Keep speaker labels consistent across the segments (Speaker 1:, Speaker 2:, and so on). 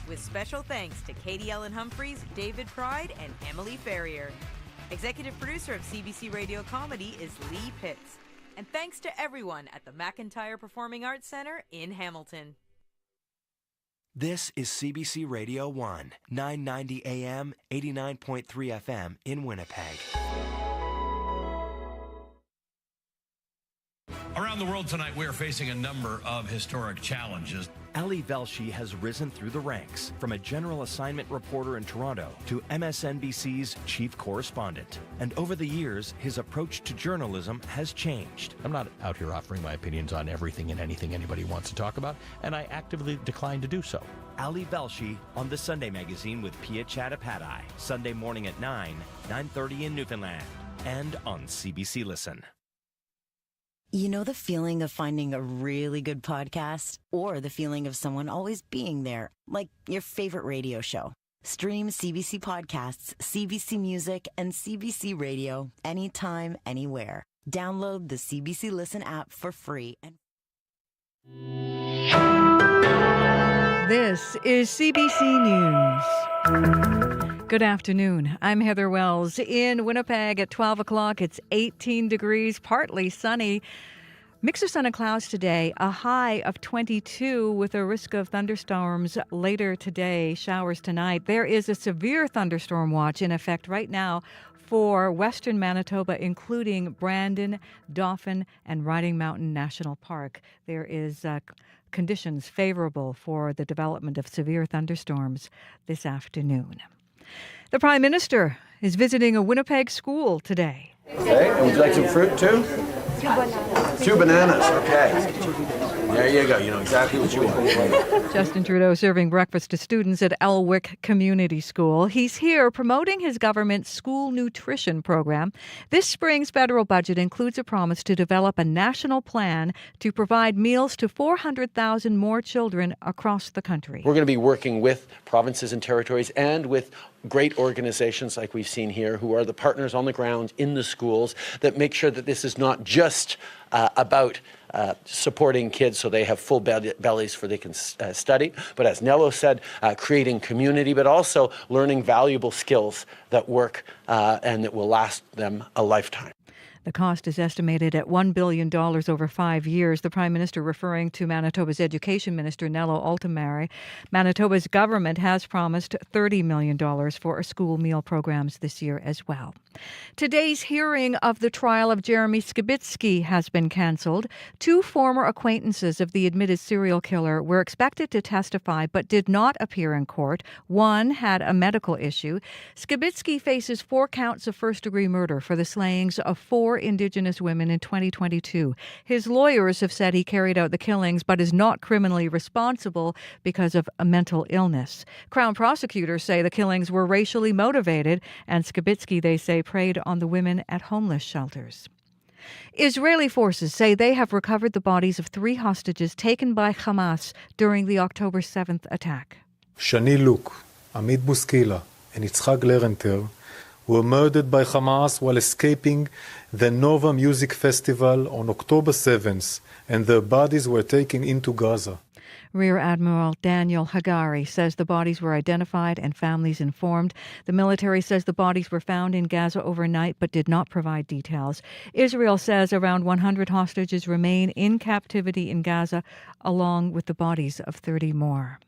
Speaker 1: with special thanks to Katie Ellen Humphreys, David Pride, and Emily Ferrier. Executive producer of CBC Radio Comedy is Lee Pitts. And thanks to everyone at the McIntyre Performing Arts Centre in Hamilton.
Speaker 2: This is CBC Radio 1, 990 AM, 89.3 FM in Winnipeg.
Speaker 3: Around the world tonight, we are facing a number of historic challenges.
Speaker 2: Ali Velshi has risen through the ranks, from a general assignment reporter in Toronto to MSNBC's chief correspondent. And over the years, his approach to journalism has changed.
Speaker 4: I'm not out here offering my opinions on everything and anything anybody wants to talk about, and I actively decline to do so.
Speaker 2: Ali Velshi on The Sunday Magazine with Pia Chattopadhyay, Sunday morning at 9:30 in Newfoundland, and on CBC Listen.
Speaker 5: You know the feeling of finding a really good podcast? Or the feeling of someone always being there, like your favorite radio show? Stream CBC Podcasts, CBC Music, and CBC Radio anytime, anywhere. Download the CBC Listen app for free.
Speaker 6: This is CBC News. Good afternoon. I'm Heather Wells. In Winnipeg at 12 o'clock, it's 18 degrees, partly sunny. Mix of sun and clouds today, a high of 22 with a risk of thunderstorms later today, showers tonight. There is a severe thunderstorm watch in effect right now for western Manitoba, including Brandon, Dauphin, and Riding Mountain National Park. There is conditions favorable for the development of severe thunderstorms this afternoon. The Prime Minister is visiting a Winnipeg school today.
Speaker 7: Okay, and would you like some fruit too? 2 bananas. 2 bananas, okay. There you go. You know exactly what you want.
Speaker 6: Justin Trudeau serving breakfast to students at Elwick Community School. He's here promoting his government's school nutrition program. This spring's federal budget includes a promise to develop a national plan to provide meals to 400,000 more children across the country.
Speaker 8: We're going to be working with provinces and territories and with great organizations like we've seen here who are the partners on the ground in the schools that make sure that this is not just about supporting kids so they have full bellies for they can study, but as Nello said, creating community, but also learning valuable skills that work and that will last them a lifetime.
Speaker 6: The cost is estimated at $1 billion over 5 years. The Prime Minister referring to Manitoba's Education Minister, Nello Ultimari. Manitoba's government has promised $30 million for school meal programs this year as well. Today's hearing of the trial of Jeremy Skibitsky has been cancelled. 2 former acquaintances of the admitted serial killer were expected to testify but did not appear in court. One had a medical issue. Skibitsky faces 4 counts of first-degree murder for the slayings of 4 Indigenous women in 2022. His lawyers have said he carried out the killings but is not criminally responsible because of a mental illness. Crown prosecutors say the killings were racially motivated, and Skibitsky, they say, preyed on the women at homeless shelters. Israeli forces say they have recovered the bodies of 3 hostages taken by Hamas during the October 7th attack.
Speaker 9: Shani Luke, Amit Buskila, and Yitzhak Lerenter were murdered by Hamas while escaping the Nova Music Festival on October 7th, and their bodies were taken into Gaza.
Speaker 6: Rear Admiral Daniel Hagari says the bodies were identified and families informed. The military says the bodies were found in Gaza overnight but did not provide details. Israel says around 100 hostages remain in captivity in Gaza, along with the bodies of 30 more.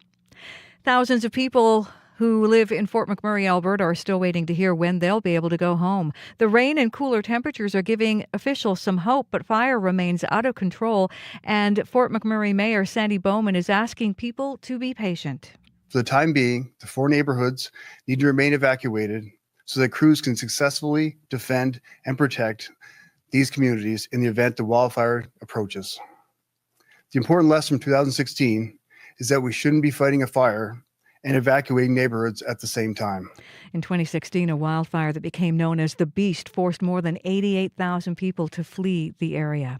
Speaker 6: Thousands of people who live in Fort McMurray, Alberta, are still waiting to hear when they'll be able to go home. The rain and cooler temperatures are giving officials some hope, but fire remains out of control, and Fort McMurray Mayor Sandy Bowman is asking people to be patient.
Speaker 10: For the time being, the 4 neighborhoods need to remain evacuated so that crews can successfully defend and protect these communities in the event the wildfire approaches. The important lesson from 2016 is that we shouldn't be fighting a fire and evacuating neighborhoods at the same time.
Speaker 6: In 2016, a wildfire that became known as the Beast forced more than 88,000 people to flee the area.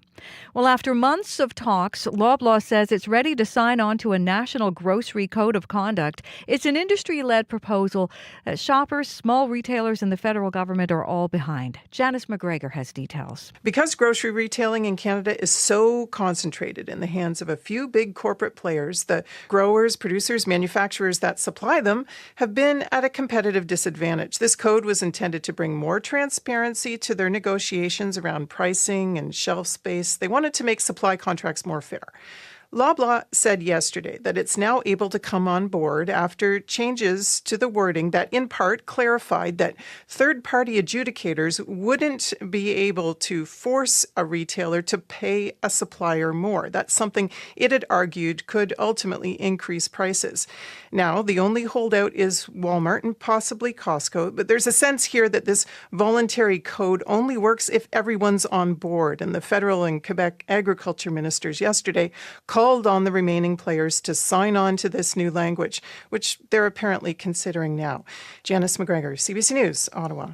Speaker 6: Well, after months of talks, Loblaw says it's ready to sign on to a national grocery code of conduct. It's an industry-led proposal that shoppers, small retailers, and the federal government are all behind. Janice McGregor has details.
Speaker 11: Because grocery retailing in Canada is so concentrated in the hands of a few big corporate players, the growers, producers, manufacturers that supply them have been at a competitive disadvantage. This code was intended to bring more transparency to their negotiations around pricing and shelf space. They wanted to make supply contracts more fair. Loblaw said yesterday that it's now able to come on board after changes to the wording that in part clarified that third-party adjudicators wouldn't be able to force a retailer to pay a supplier more. That's something it had argued could ultimately increase prices. Now, the only holdout is Walmart and possibly Costco, but there's a sense here that this voluntary code only works if everyone's on board, and the federal and Quebec agriculture ministers yesterday called on the remaining players to sign on to this new language, which they're apparently considering now. Janice McGregor, CBC News, Ottawa.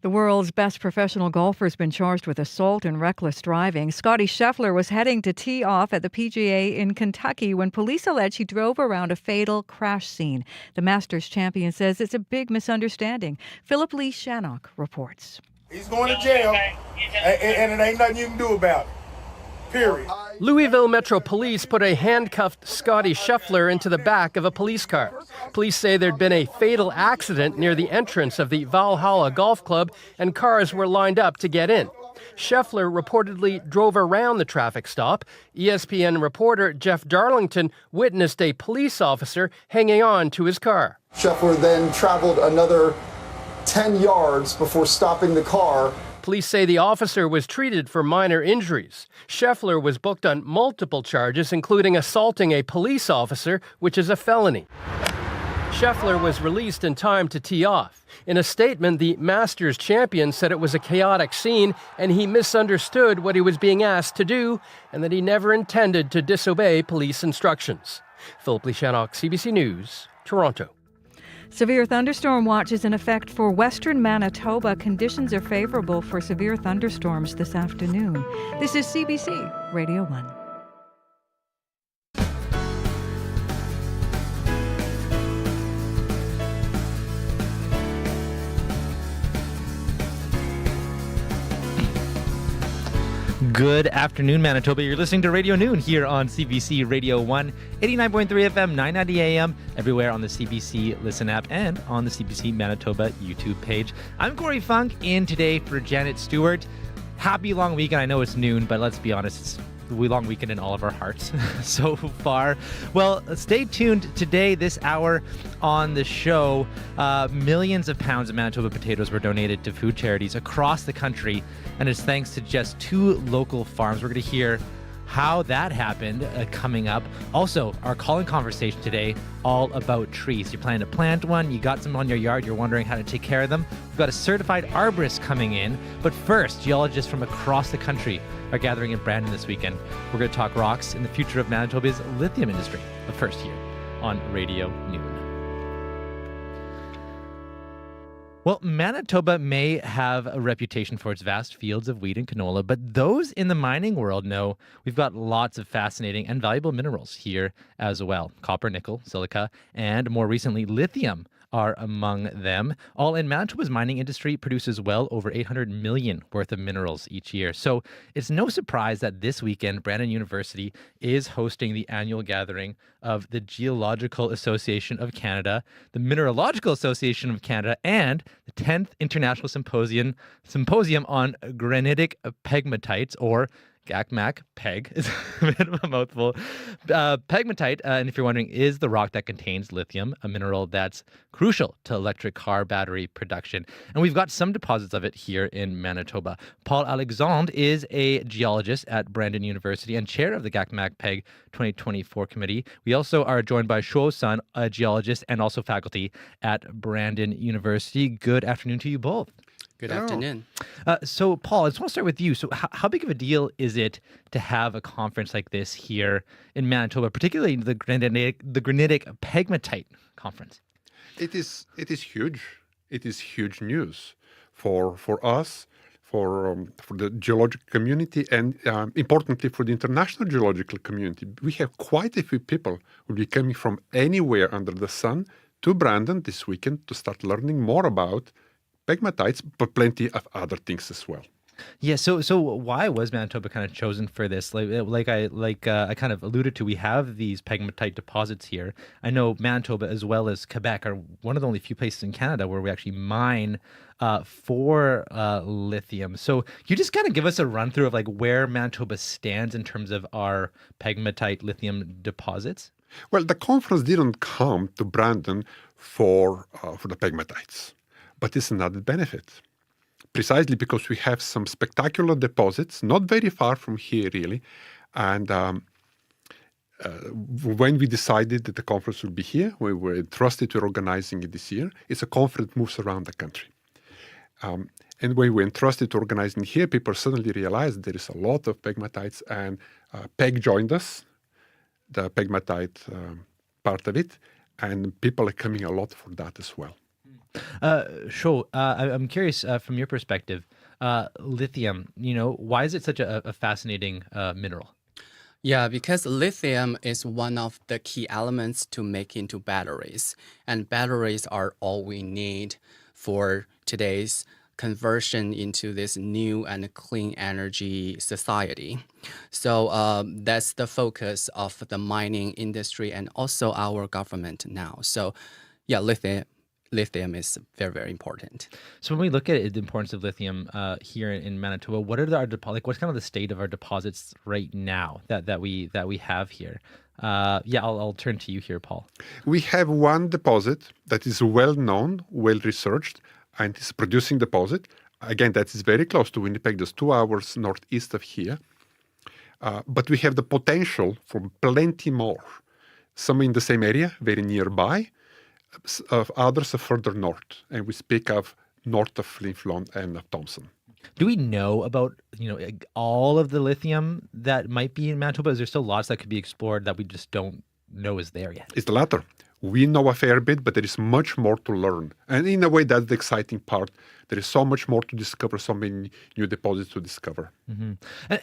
Speaker 6: The world's best professional golfer has been charged with assault and reckless driving. Scotty Scheffler was heading to tee off at the PGA in Kentucky when police allege he drove around a fatal crash scene. The Masters champion says it's a big misunderstanding. Philip Lee Shannock reports.
Speaker 12: He's going to jail, and it ain't nothing you can do about it. Period.
Speaker 13: Louisville Metro Police put a handcuffed Scotty Scheffler into the back of a police car. Police say there'd been a fatal accident near the entrance of the Valhalla Golf Club, and cars were lined up to get in. Scheffler reportedly drove around the traffic stop. ESPN reporter Jeff Darlington witnessed a police officer hanging on to his car.
Speaker 14: Scheffler then traveled another 10 yards before stopping the car.
Speaker 13: Police say the officer was treated for minor injuries. Scheffler was booked on multiple charges, including assaulting a police officer, which is a felony. Scheffler was released in time to tee off. In a statement, the Masters champion said it was a chaotic scene and he misunderstood what he was being asked to do and that he never intended to disobey police instructions. Philip Lee Shannock, CBC News, Toronto.
Speaker 6: Severe thunderstorm watch is in effect for western Manitoba. Conditions are favorable for severe thunderstorms this afternoon. This is CBC Radio 1.
Speaker 15: Good afternoon, Manitoba. You're listening to Radio Noon here on CBC Radio 1, 89.3 FM, 990 AM, everywhere on the CBC Listen app and on the CBC Manitoba YouTube page. I'm Corey Funk, in today for Janet Stewart. Happy long weekend. I know it's noon, but let's be honest, it's a long weekend in all of our hearts so far. Well, stay tuned today, this hour on the show. Millions of pounds of Manitoba potatoes were donated to food charities across the country, and it's thanks to just 2 local farms. We're going to hear how that happened coming up. Also, our calling conversation today, all about trees. You're planning to plant one, you got some on your yard, you're wondering how to take care of them. We've got a certified arborist coming in. But first, geologists from across the country are gathering in Brandon this weekend. We're going to talk rocks and the future of Manitoba's lithium industry. But first here on Radio Noon. Well, Manitoba may have a reputation for its vast fields of wheat and canola, but those in the mining world know we've got lots of fascinating and valuable minerals here as well. Copper, nickel, silica, and more recently, lithium are among them. All in, Manitoba's mining industry produces well over 800 million worth of minerals each year. So it's no surprise that this weekend, Brandon University is hosting the annual gathering of the Geological Association of Canada, the Mineralogical Association of Canada, and the 10th International Symposium on Granitic Pegmatites, or GACMAC, PEG, is a bit of a mouthful. Pegmatite, and if you're wondering, is the rock that contains lithium, a mineral that's crucial to electric car battery production. And we've got some deposits of it here in Manitoba. Paul Alexandre is a geologist at Brandon University and chair of the GACMAC PEG 2024 committee. We also are joined by Shuo Sun, a geologist and also faculty at Brandon University. Good afternoon to you both.
Speaker 16: Good afternoon.
Speaker 15: So, Paul, I just want to start with you. So how big of a deal is it to have a conference like this here in Manitoba, particularly the Granitic Pegmatite Conference?
Speaker 17: It is huge. It is huge news for us, for the geological community, and importantly for the international geological community. We have quite a few people who will be coming from anywhere under the sun to Brandon this weekend to start learning more about pegmatites, but plenty of other things as well.
Speaker 15: Yeah, so why was Manitoba kind of chosen for this? I kind of alluded to, we have these pegmatite deposits here. I know Manitoba as well as Quebec are one of the only few places in Canada where we actually mine for lithium. So can you just kind of give us a run through of like where Manitoba stands in terms of our pegmatite lithium deposits?
Speaker 17: Well, the conference didn't come to Brandon for the pegmatites, but it's another benefit. Precisely because we have some spectacular deposits, not very far from here, really. And when we decided that the conference would be here, we were entrusted with organizing it this year. It's a conference that moves around the country. And when we were entrusted to organizing here, people suddenly realized there is a lot of pegmatites, and PEG joined us, the pegmatite part of it, and people are coming a lot for that as well.
Speaker 15: Sure. I'm curious from your perspective, lithium, why is it such a fascinating mineral?
Speaker 16: Yeah, because lithium is one of the key elements to make into batteries. And batteries are all we need for today's conversion into this new and clean energy society. So that's the focus of the mining industry and also our government now. So yeah, lithium is very, very important.
Speaker 15: So when we look at the importance of lithium here in Manitoba, what are what's kind of the state of our deposits right now that we have here? I'll turn to you here, Paul.
Speaker 17: We have one deposit that is well known, well researched, and is producing deposit. Again, that is very close to Winnipeg, just 2 hours northeast of here. But we have the potential for plenty more. Some in the same area, very nearby. Others are further north, and we speak of north of Flin Flon and of Thompson.
Speaker 15: Do we know about all of the lithium that might be in Manitoba? Is there still lots that could be explored that we just don't know is there yet?
Speaker 17: It's the latter. We know a fair bit, but there is much more to learn. And in a way, that's the exciting part. There is so much more to discover, so many new deposits to discover.
Speaker 15: Mm-hmm.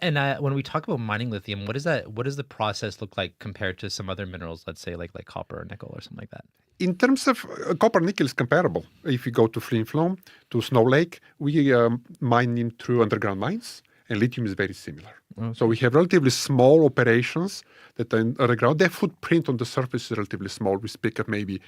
Speaker 15: And when we talk about mining lithium, what does the process look like compared to some other minerals, let's say like copper or nickel or something like that?
Speaker 17: In terms of copper, nickel is comparable. If you go to Flin Flon, to Snow Lake, we mine in through underground mines, and lithium is very similar. Okay. So we have relatively small operations that are underground. Their footprint on the surface is relatively small. We speak of maybe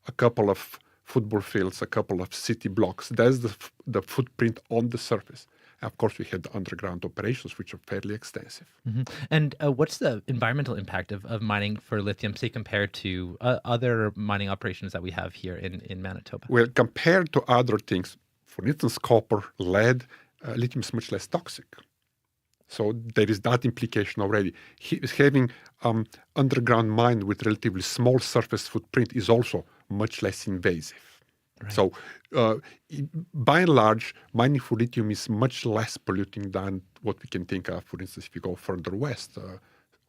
Speaker 17: a couple of football fields, a couple of city blocks. That's the footprint on the surface. And of course, we have the underground operations, which are fairly extensive.
Speaker 15: Mm-hmm. And what's the environmental impact of mining for lithium, say, compared to other mining operations that we have here in Manitoba?
Speaker 17: Well, compared to other things, for instance, copper, lead, lithium is much less toxic. So there is that implication already. Having underground mine with relatively small surface footprint is also much less invasive. Right. So by and large, mining for lithium is much less polluting than what we can think of, for instance, if you go further west,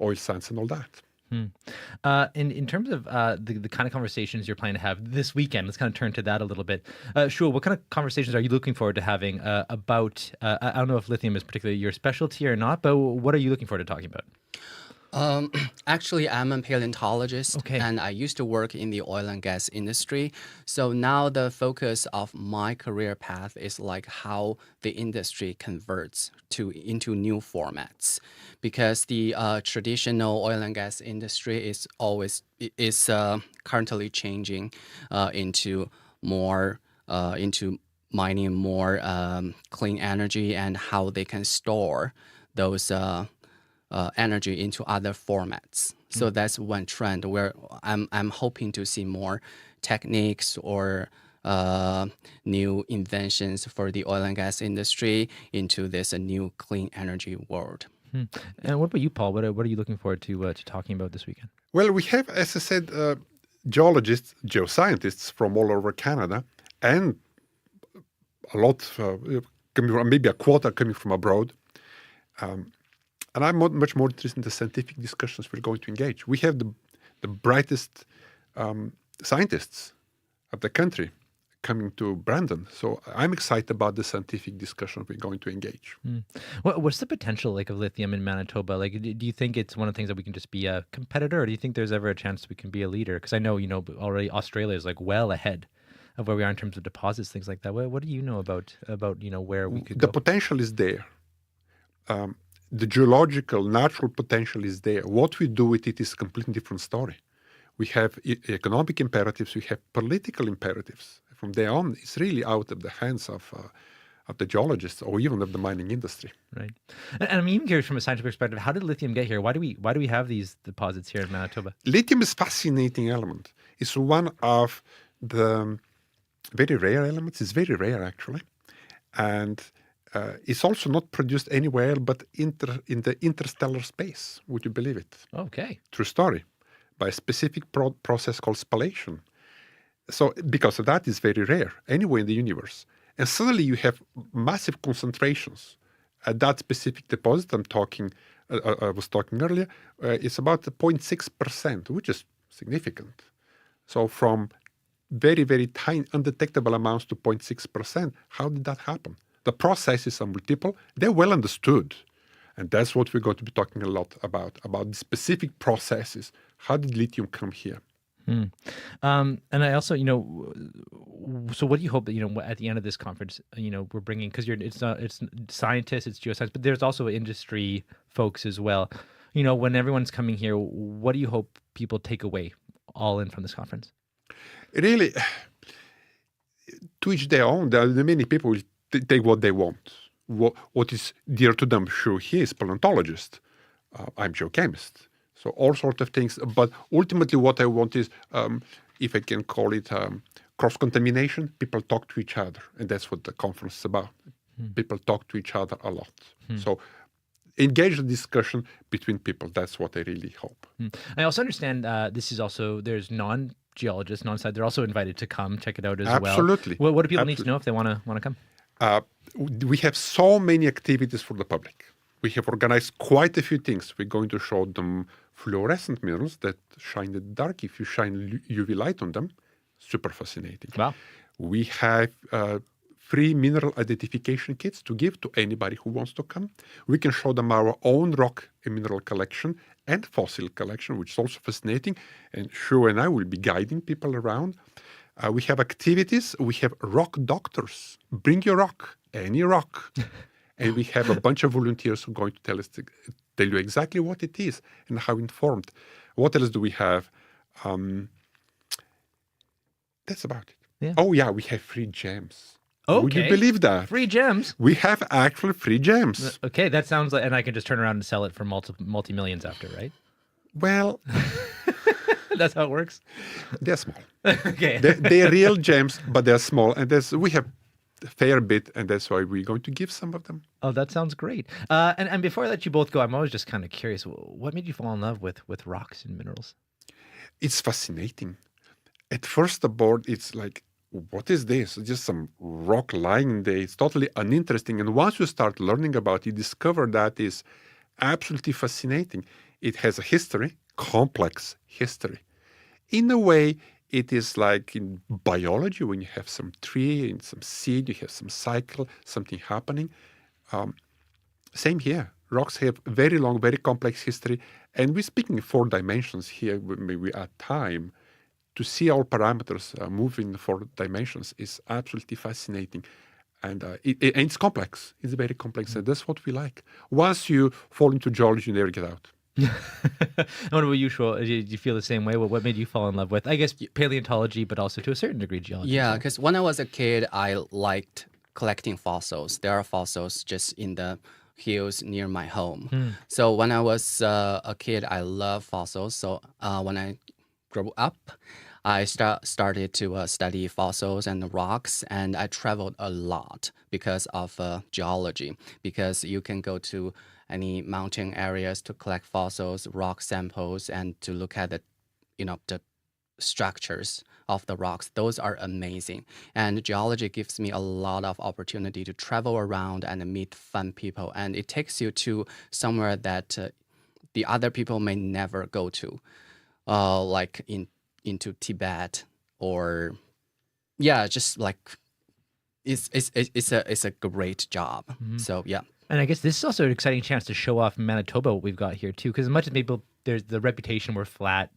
Speaker 17: oil sands and all that.
Speaker 15: In terms of the kind of conversations you're planning to have this weekend, let's kind of turn to that a little bit. Shul, what kind of conversations are you looking forward to having about, I don't know if lithium is particularly your specialty or not, but what are you looking forward to talking about?
Speaker 16: Actually, I'm a paleontologist, and I used to work in the oil and gas industry. So now the focus of my career path is like how the industry converts into new formats, because the traditional oil and gas industry is currently changing into mining more clean energy and how they can store those energy into other formats. So that's one trend where I'm hoping to see more techniques or new inventions for the oil and gas industry into this new clean energy world.
Speaker 15: And what about you, Paul? What are you looking forward to talking about this weekend?
Speaker 17: Well, we have, as I said, geologists, geoscientists from all over Canada, and a lot, maybe a quarter coming from abroad. And I'm much more interested in the scientific discussions we're going to engage. We have the brightest scientists of the country coming to Brandon. So I'm excited about the scientific discussion we're going to engage.
Speaker 15: What's the potential of lithium in Manitoba? Do you think it's one of the things that we can just be a competitor, or do you think there's ever a chance we can be a leader? Because I know, already Australia is well ahead where we are in terms of deposits, things like that. What do you know about where we could
Speaker 17: The
Speaker 15: go?
Speaker 17: potential is there. The geological, natural potential is there. What we do with it is a completely different story. We have economic imperatives, we have political imperatives. From there on, it's really out of the hands of the geologists or even of the mining industry.
Speaker 15: Right. And I'm even curious from a scientific perspective, how did lithium get here? Why do we have these deposits here in Manitoba?
Speaker 17: Lithium is a fascinating element. It's one of the very rare elements. It's very rare, actually. And it's also not produced anywhere but in the interstellar space. Would you believe it?
Speaker 15: Okay.
Speaker 17: True story. By a specific process called spallation. So because of that, it's very rare anywhere in the universe. And suddenly you have massive concentrations at that specific deposit. I was talking earlier, it's about 0.6%, which is significant. So from very, very tiny, undetectable amounts to 0.6%, how did that happen? The processes are multiple. They're well understood. And that's what we're going to be talking a lot about the specific processes. How did lithium come here?
Speaker 15: And I also, so what do you hope that, at the end of this conference, we're bringing, because it's scientists, it's geoscience, but there's also industry folks as well. When everyone's coming here, what do you hope people take away all in from this conference?
Speaker 17: Really, to each their own. There are many people who take what they want. What is dear to them. Sure, he is paleontologist. I'm geochemist. So all sorts of things. But ultimately what I want is, if I can call it cross-contamination, people talk to each other. And that's what the conference is about. People talk to each other a lot. So engage the discussion between people. That's what I really hope.
Speaker 15: I also understand there's non-geologists, non-scientists. They're also invited to come check it out as well.
Speaker 17: Absolutely.
Speaker 15: What do people need to know if they want to come?
Speaker 17: We have so many activities for the public. We have organized quite a few things. We're going to show them fluorescent minerals that shine in the dark. If you shine UV light on them, super fascinating.
Speaker 15: Wow.
Speaker 17: We have free mineral identification kits to give to anybody who wants to come. We can show them our own rock and mineral collection and fossil collection, which is also fascinating. And Shu and I will be guiding people around. We have activities. We have rock doctors. Bring your rock, any rock. And we have a bunch of volunteers who are going to tell you exactly what it is and how informed. What else do we have? That's about it.
Speaker 15: Yeah.
Speaker 17: Oh, yeah, we have free gems.
Speaker 15: Okay.
Speaker 17: Would you believe that?
Speaker 15: Free gems?
Speaker 17: We have actual free gems.
Speaker 15: Okay, that sounds like, and I can just turn around and sell it for multi-millions after, right?
Speaker 17: Well,
Speaker 15: that's how it works?
Speaker 17: They're small.
Speaker 15: Okay.
Speaker 17: They're real gems, but they're small. And we have a fair bit, and that's why we're going to give some of them.
Speaker 15: Oh, that sounds great. And before I let you both go, I'm always just kind of curious, what made you fall in love with rocks and minerals?
Speaker 17: It's fascinating. At first aboard, it's like, what is this? Just some rock lying there. It's totally uninteresting. And once you start learning about it, you discover that is absolutely fascinating. It has a history, complex history. In a way, it is like in biology, when you have some tree and some seed, you have some cycle, something happening. Same here. Rocks have very long, very complex history. And we're speaking in 4 dimensions here. We add time. To see all parameters move in 4 dimensions is absolutely fascinating. And it's complex. It's very complex. And that's what we like. Once you fall into geology, you never get out.
Speaker 15: What about you, Shuo? Do you feel the same way? What made you fall in love with, I guess, paleontology, but also to a certain degree geology?
Speaker 16: Yeah, because when I was a kid, I liked collecting fossils. There are fossils just in the hills near my home. So when I was a kid, I loved fossils. So when I grew up, I started to study fossils and rocks, and I traveled a lot because of geology, because you can go to any mountain areas to collect fossils, rock samples, and to look at the structures of the rocks. Those are amazing. And geology gives me a lot of opportunity to travel around and meet fun people. And it takes you to somewhere that the other people may never go to, like into Tibet, or just like it's a great job. So yeah.
Speaker 15: And I guess this is also an exciting chance to show off Manitoba, what we've got here too, because as much as there's the reputation we're flat,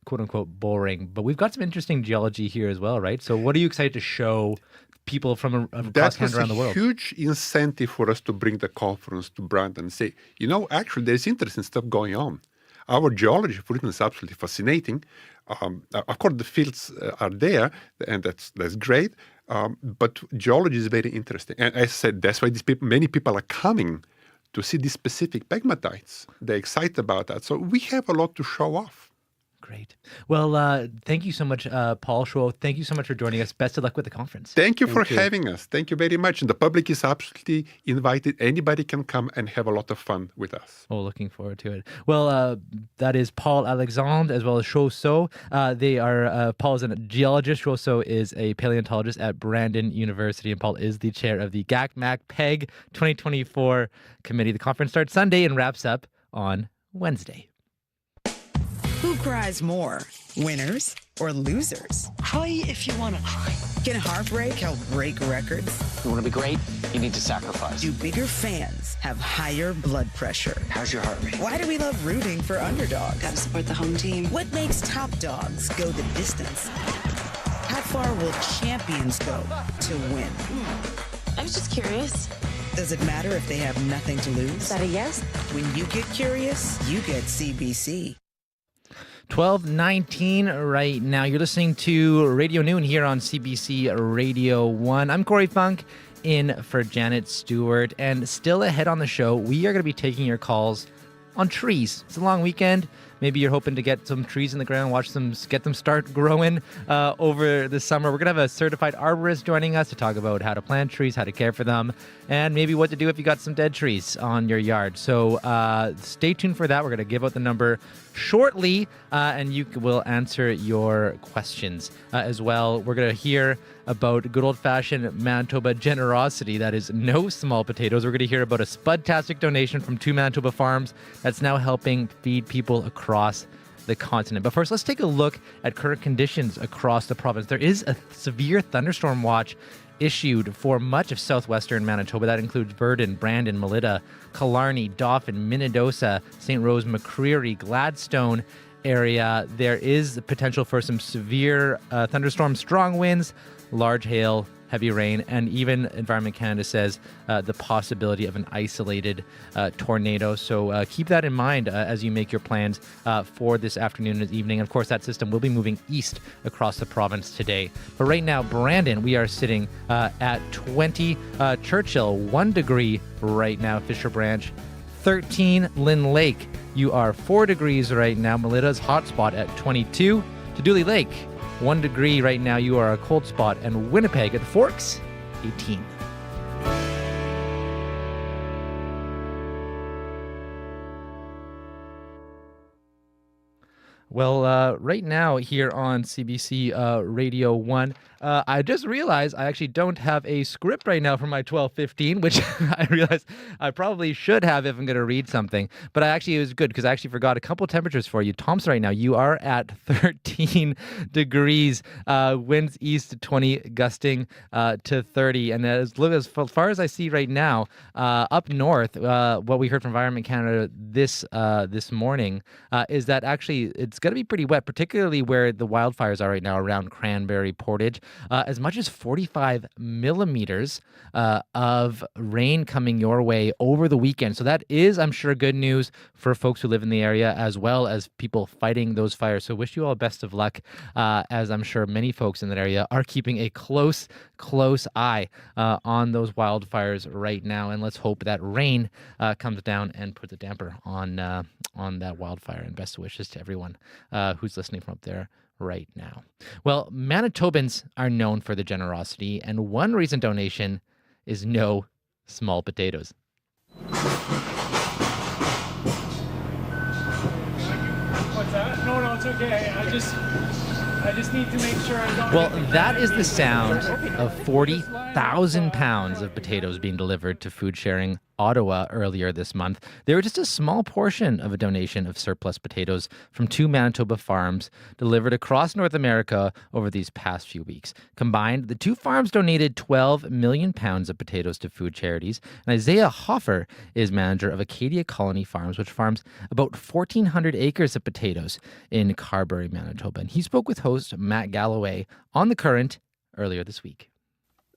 Speaker 15: quote unquote boring. But we've got some interesting geology here as well, right? So what are you excited to show people from across Canada around the world?
Speaker 17: That was a huge incentive for us to bring the conference to Brandon and say, actually, there's interesting stuff going on. Our geology, for instance, is absolutely fascinating. Of course, the fields are there, and that's great. But geology is very interesting. And as I said, that's why many people are coming to see these specific pegmatites. They're excited about that. So we have a lot to show off.
Speaker 15: Great. Well, thank you so much, Paul Schwo. Thank you so much for joining us. Best of luck with the conference.
Speaker 17: Thank you for having us. Thank you very much. And the public is absolutely invited. Anybody can come and have a lot of fun with us.
Speaker 15: Oh, looking forward to it. Well, that is Paul Alexandre as well as Shuo So. They are, Paul is a geologist. Shuo So is a paleontologist at Brandon University. And Paul is the chair of the GAC-MAC-PEG 2024 committee. The conference starts Sunday and wraps up on Wednesday.
Speaker 18: Who cries more, winners or losers?
Speaker 19: Cry if you want to cry.
Speaker 18: Can heartbreak help break records?
Speaker 19: You want to be great? You need to sacrifice.
Speaker 18: Do bigger fans have higher blood pressure?
Speaker 19: How's your heart rate?
Speaker 18: Why do we love rooting for underdogs?
Speaker 20: Gotta support the home team.
Speaker 18: What makes top dogs go the distance? How far will champions go to win?
Speaker 20: I was just curious.
Speaker 18: Does it matter if they have nothing to lose?
Speaker 20: Is that a yes?
Speaker 18: When you get curious, you get CBC.
Speaker 15: 12:19 right now. You're listening to Radio Noon here on CBC Radio 1. I'm Corey Funk in for Janet Stewart. And still ahead on the show, we are going to be taking your calls on trees. It's a long weekend. Maybe you're hoping to get some trees in the ground, get them start growing over the summer. We're going to have a certified arborist joining us to talk about how to plant trees, how to care for them, and maybe what to do if you got some dead trees on your yard. So stay tuned for that. We're going to give out the number shortly, and you will answer your questions as well. We're going to hear about good old-fashioned Manitoba generosity. That is no small potatoes. We're going to hear about a spudtastic donation from 2 Manitoba farms that's now helping feed people across the continent. But first, let's take a look at current conditions across the province. There is a severe thunderstorm watch issued for much of southwestern Manitoba. That includes Virden, Brandon, Melita, Killarney, Dauphin, Minnedosa, St. Rose, McCreary, Gladstone area. There is the potential for some severe thunderstorms, strong winds, large hail, heavy rain, and even Environment Canada says the possibility of an isolated tornado. So keep that in mind as you make your plans for this afternoon and evening. And of course, that system will be moving east across the province today. But right now, Brandon, we are sitting at 20. Churchill, 1 degree right now. Fisher Branch, 13. Lynn Lake, you are 4 degrees right now. Melita's hot spot at 22. To Dooley Lake, 1 degree right now, you are a cold spot. And Winnipeg at the Forks, 18. Well, right now here on CBC Radio 1, I just realized I actually don't have a script right now for my 12:15, which I realized I probably should have if I'm going to read something. But it was good because I actually forgot a couple temperatures for you. Thompson right now, you are at 13 degrees, winds east to 20, gusting to 30. And as far as I see right now, up north, what we heard from Environment Canada this morning is that actually it's going to be pretty wet, particularly where the wildfires are right now around Cranberry Portage. As much as 45 millimeters of rain coming your way over the weekend. So that is, I'm sure, good news for folks who live in the area as well as people fighting those fires. So wish you all best of luck, as I'm sure many folks in that area are keeping a close eye on those wildfires right now. And let's hope that rain comes down and puts a damper on that wildfire. And best wishes to everyone who's listening from up there right now. Well, Manitobans are known for their generosity, and one recent donation is no small potatoes.
Speaker 21: What's that? No, it's okay. I just need to make sure I don't...
Speaker 15: Well, that is the sound of 40,000 pounds of potatoes being delivered to food sharing Ottawa earlier this month. They were just a small portion of a donation of surplus potatoes from 2 Manitoba farms delivered across North America over these past few weeks. Combined, the 2 farms donated 12 million pounds of potatoes to food charities. And Isaiah Hoffer is manager of Acadia Colony Farms, which farms about 1,400 acres of potatoes in Carberry, Manitoba. And he spoke with host Matt Galloway on The Current earlier this week.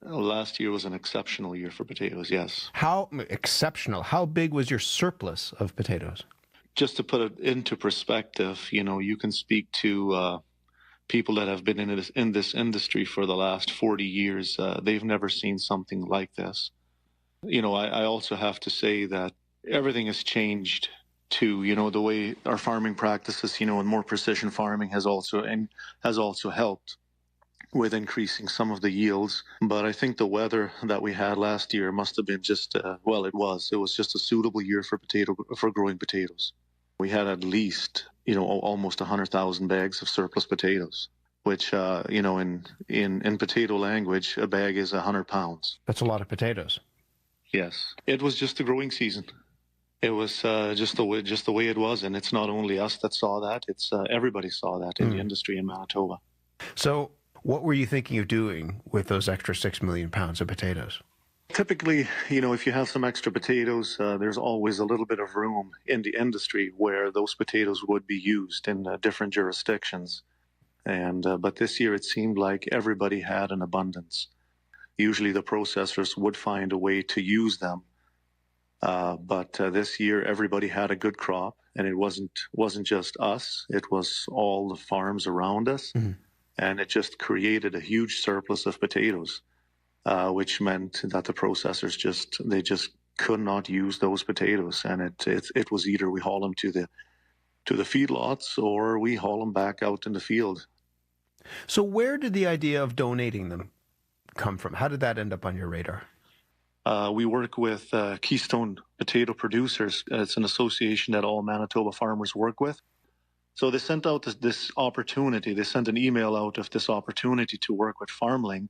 Speaker 1: Last year was an exceptional year for potatoes, yes.
Speaker 7: How exceptional? How big was your surplus of potatoes?
Speaker 1: Just to put it into perspective, you can speak to people that have been in this industry for the last 40 years. They've never seen something like this. I also have to say that everything has changed to, the way our farming practices, and more precision farming has also helped with increasing some of the yields. But I think the weather that we had last year must have been just, it was just a suitable year for growing potatoes. We had at least, almost 100,000 bags of surplus potatoes, which, in potato language, a bag is 100 pounds.
Speaker 7: That's a lot of potatoes.
Speaker 1: Yes. It was just the growing season. It was just the way it was. And it's not only us that saw that, it's everybody saw that in the industry in Manitoba.
Speaker 7: So what were you thinking of doing with those extra 6 million pounds of potatoes?
Speaker 1: Typically, if you have some extra potatoes, there's always a little bit of room in the industry where those potatoes would be used in different jurisdictions. But this year it seemed like everybody had an abundance. Usually the processors would find a way to use them. But this year everybody had a good crop, and it wasn't just us. It was all the farms around us. Mm-hmm. And it just created a huge surplus of potatoes, which meant that the processors just could not use those potatoes. And it was either we haul them to the feedlots or we haul them back out in the field.
Speaker 7: So where did the idea of donating them come from? How did that end up on your radar?
Speaker 1: We work with Keystone Potato Producers. It's an association that all Manitoba farmers work with. So they sent out this opportunity. They sent an email out of this opportunity to work with FarmLink.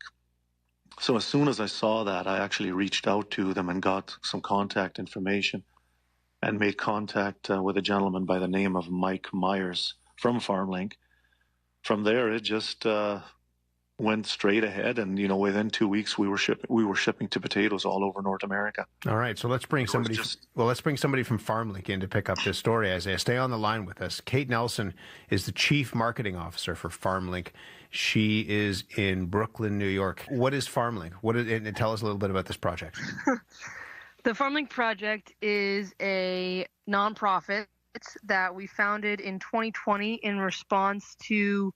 Speaker 1: So as soon as I saw that, I actually reached out to them and got some contact information and made contact with a gentleman by the name of Mike Myers from FarmLink. From there, it just went straight ahead, and within 2 weeks we were shipping to potatoes all over North America.
Speaker 7: All right, so let's bring somebody from FarmLink in to pick up this story. Isaiah, stay on the line with us. Kate Nelson is the Chief Marketing Officer for FarmLink. She is in Brooklyn, New York. What is FarmLink? And tell us a little bit about this project.
Speaker 22: The FarmLink project is a nonprofit that we founded in 2020 in response to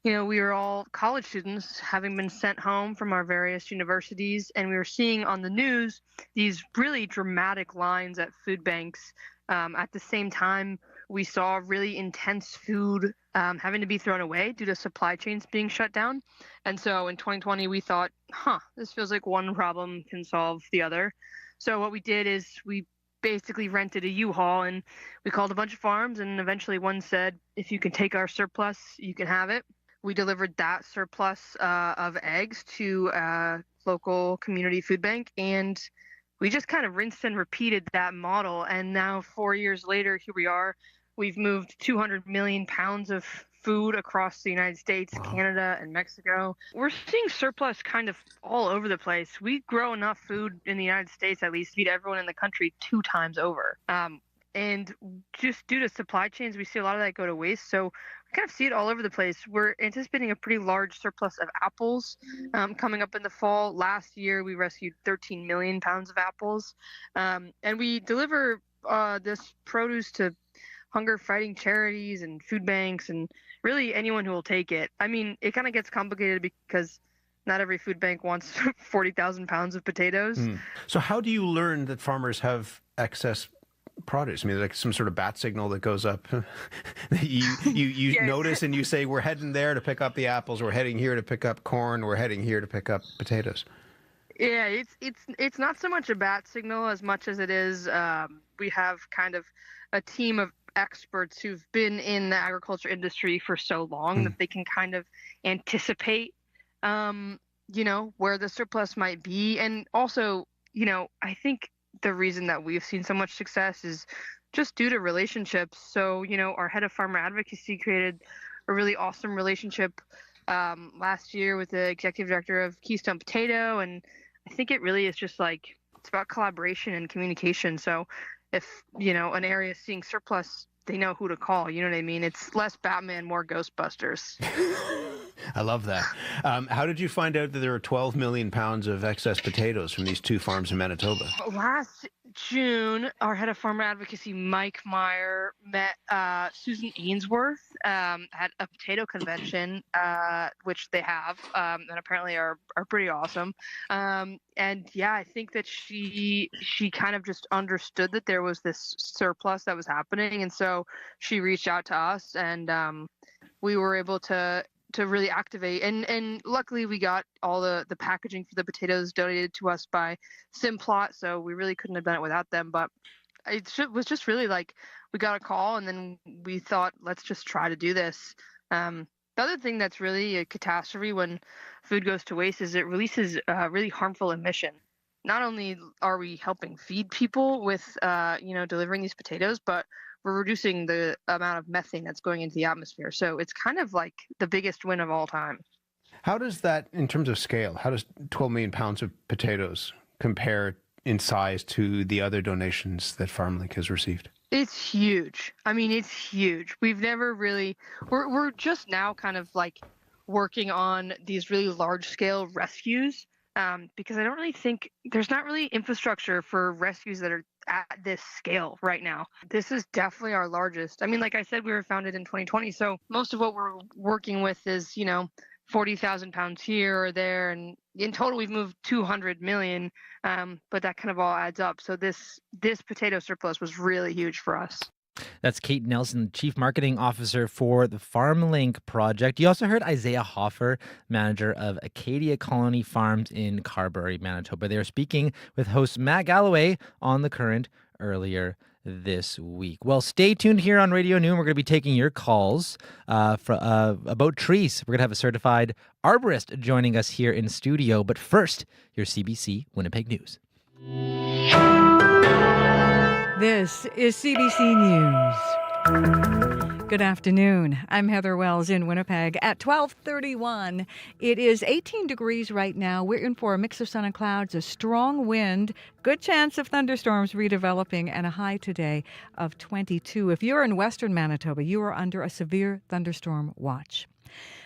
Speaker 22: we were all college students having been sent home from our various universities, and we were seeing on the news these really dramatic lines at food banks. At the same time, we saw really intense food having to be thrown away due to supply chains being shut down. And so in 2020, we thought, this feels like one problem can solve the other. So what we did is we basically rented a U-Haul, and we called a bunch of farms, and eventually one said, if you can take our surplus, you can have it. We delivered that surplus of eggs to a local community food bank, and we just kind of rinsed and repeated that model. And now 4 years later, here we are. We've moved 200 million pounds of food across the United States, Canada, and Mexico. We're seeing surplus kind of all over the place. We grow enough food in the United States, at least, to feed everyone in the country 2 times over. And just due to supply chains, we see a lot of that go to waste. So we kind of see it all over the place. We're anticipating a pretty large surplus of apples coming up in the fall. Last year, we rescued 13 million pounds of apples. And we deliver this produce to hunger-fighting charities and food banks and really anyone who will take it. I mean, it kind of gets complicated because not every food bank wants 40,000 pounds of potatoes.
Speaker 7: So how do you learn that farmers have excess produce? I mean, like some sort of bat signal that goes up. you notice and you say, we're heading there to pick up the apples. We're heading here to pick up corn. We're heading here to pick up potatoes.
Speaker 22: Yeah, it's not so much a bat signal as much as it is we have kind of a team of experts who've been in the agriculture industry for so long that they can kind of anticipate, where the surplus might be. And also, I think the reason that we've seen so much success is just due to relationships. So, our head of farmer advocacy created a really awesome relationship last year with the executive director of Keystone Potato. And I think it really is just it's about collaboration and communication. So if, an area is seeing surplus, they know who to call. You know what I mean? It's less Batman, more Ghostbusters.
Speaker 7: I love that. How did you find out that there were 12 million pounds of excess potatoes from these 2 farms in Manitoba?
Speaker 22: Last June, our head of farmer advocacy, Mike Meyer, met Susan Ainsworth at a potato convention, which they have, and apparently are pretty awesome. And yeah, I think that she kind of just understood that there was this surplus that was happening, and so she reached out to us, and we were able to really activate. And luckily we got all the packaging for the potatoes donated to us by Simplot, so we really couldn't have done it without them. But it was just really we got a call, and then we thought, let's just try to do this. The other thing that's really a catastrophe when food goes to waste is it releases really harmful emission. Not only are we helping feed people with delivering these potatoes, but we're reducing the amount of methane that's going into the atmosphere. So it's kind of like the biggest win of all time.
Speaker 7: How does that, in terms of scale, how does 12 million pounds of potatoes compare in size to the other donations that FarmLink has received?
Speaker 22: It's huge. I mean, it's huge. We've never really, we're just now kind of working on these really large scale rescues because I don't really think there's not really infrastructure for rescues that are at this scale right now. This is definitely our largest. I mean, like I said, we were founded in 2020. So most of what we're working with is, 40,000 pounds here or there. And in total, we've moved 200 million. But that kind of all adds up. So this potato surplus was really huge for us.
Speaker 15: That's Kate Nelson, Chief Marketing Officer for the FarmLink project. You also heard Isaiah Hoffer, manager of Acadia Colony Farms in Carberry, Manitoba. They are speaking with host Matt Galloway on The Current earlier this week. Well, stay tuned here on Radio Noon. We're going to be taking your calls about trees. We're going to have a certified arborist joining us here in studio. But first, your CBC Winnipeg News.
Speaker 6: This is CBC News. Good afternoon. I'm Heather Wells in Winnipeg at 12:31. It is 18 degrees right now. We're in for a mix of sun and clouds, a strong wind, good chance of thunderstorms redeveloping, and a high today of 22. If you're in western Manitoba, you are under a severe thunderstorm watch.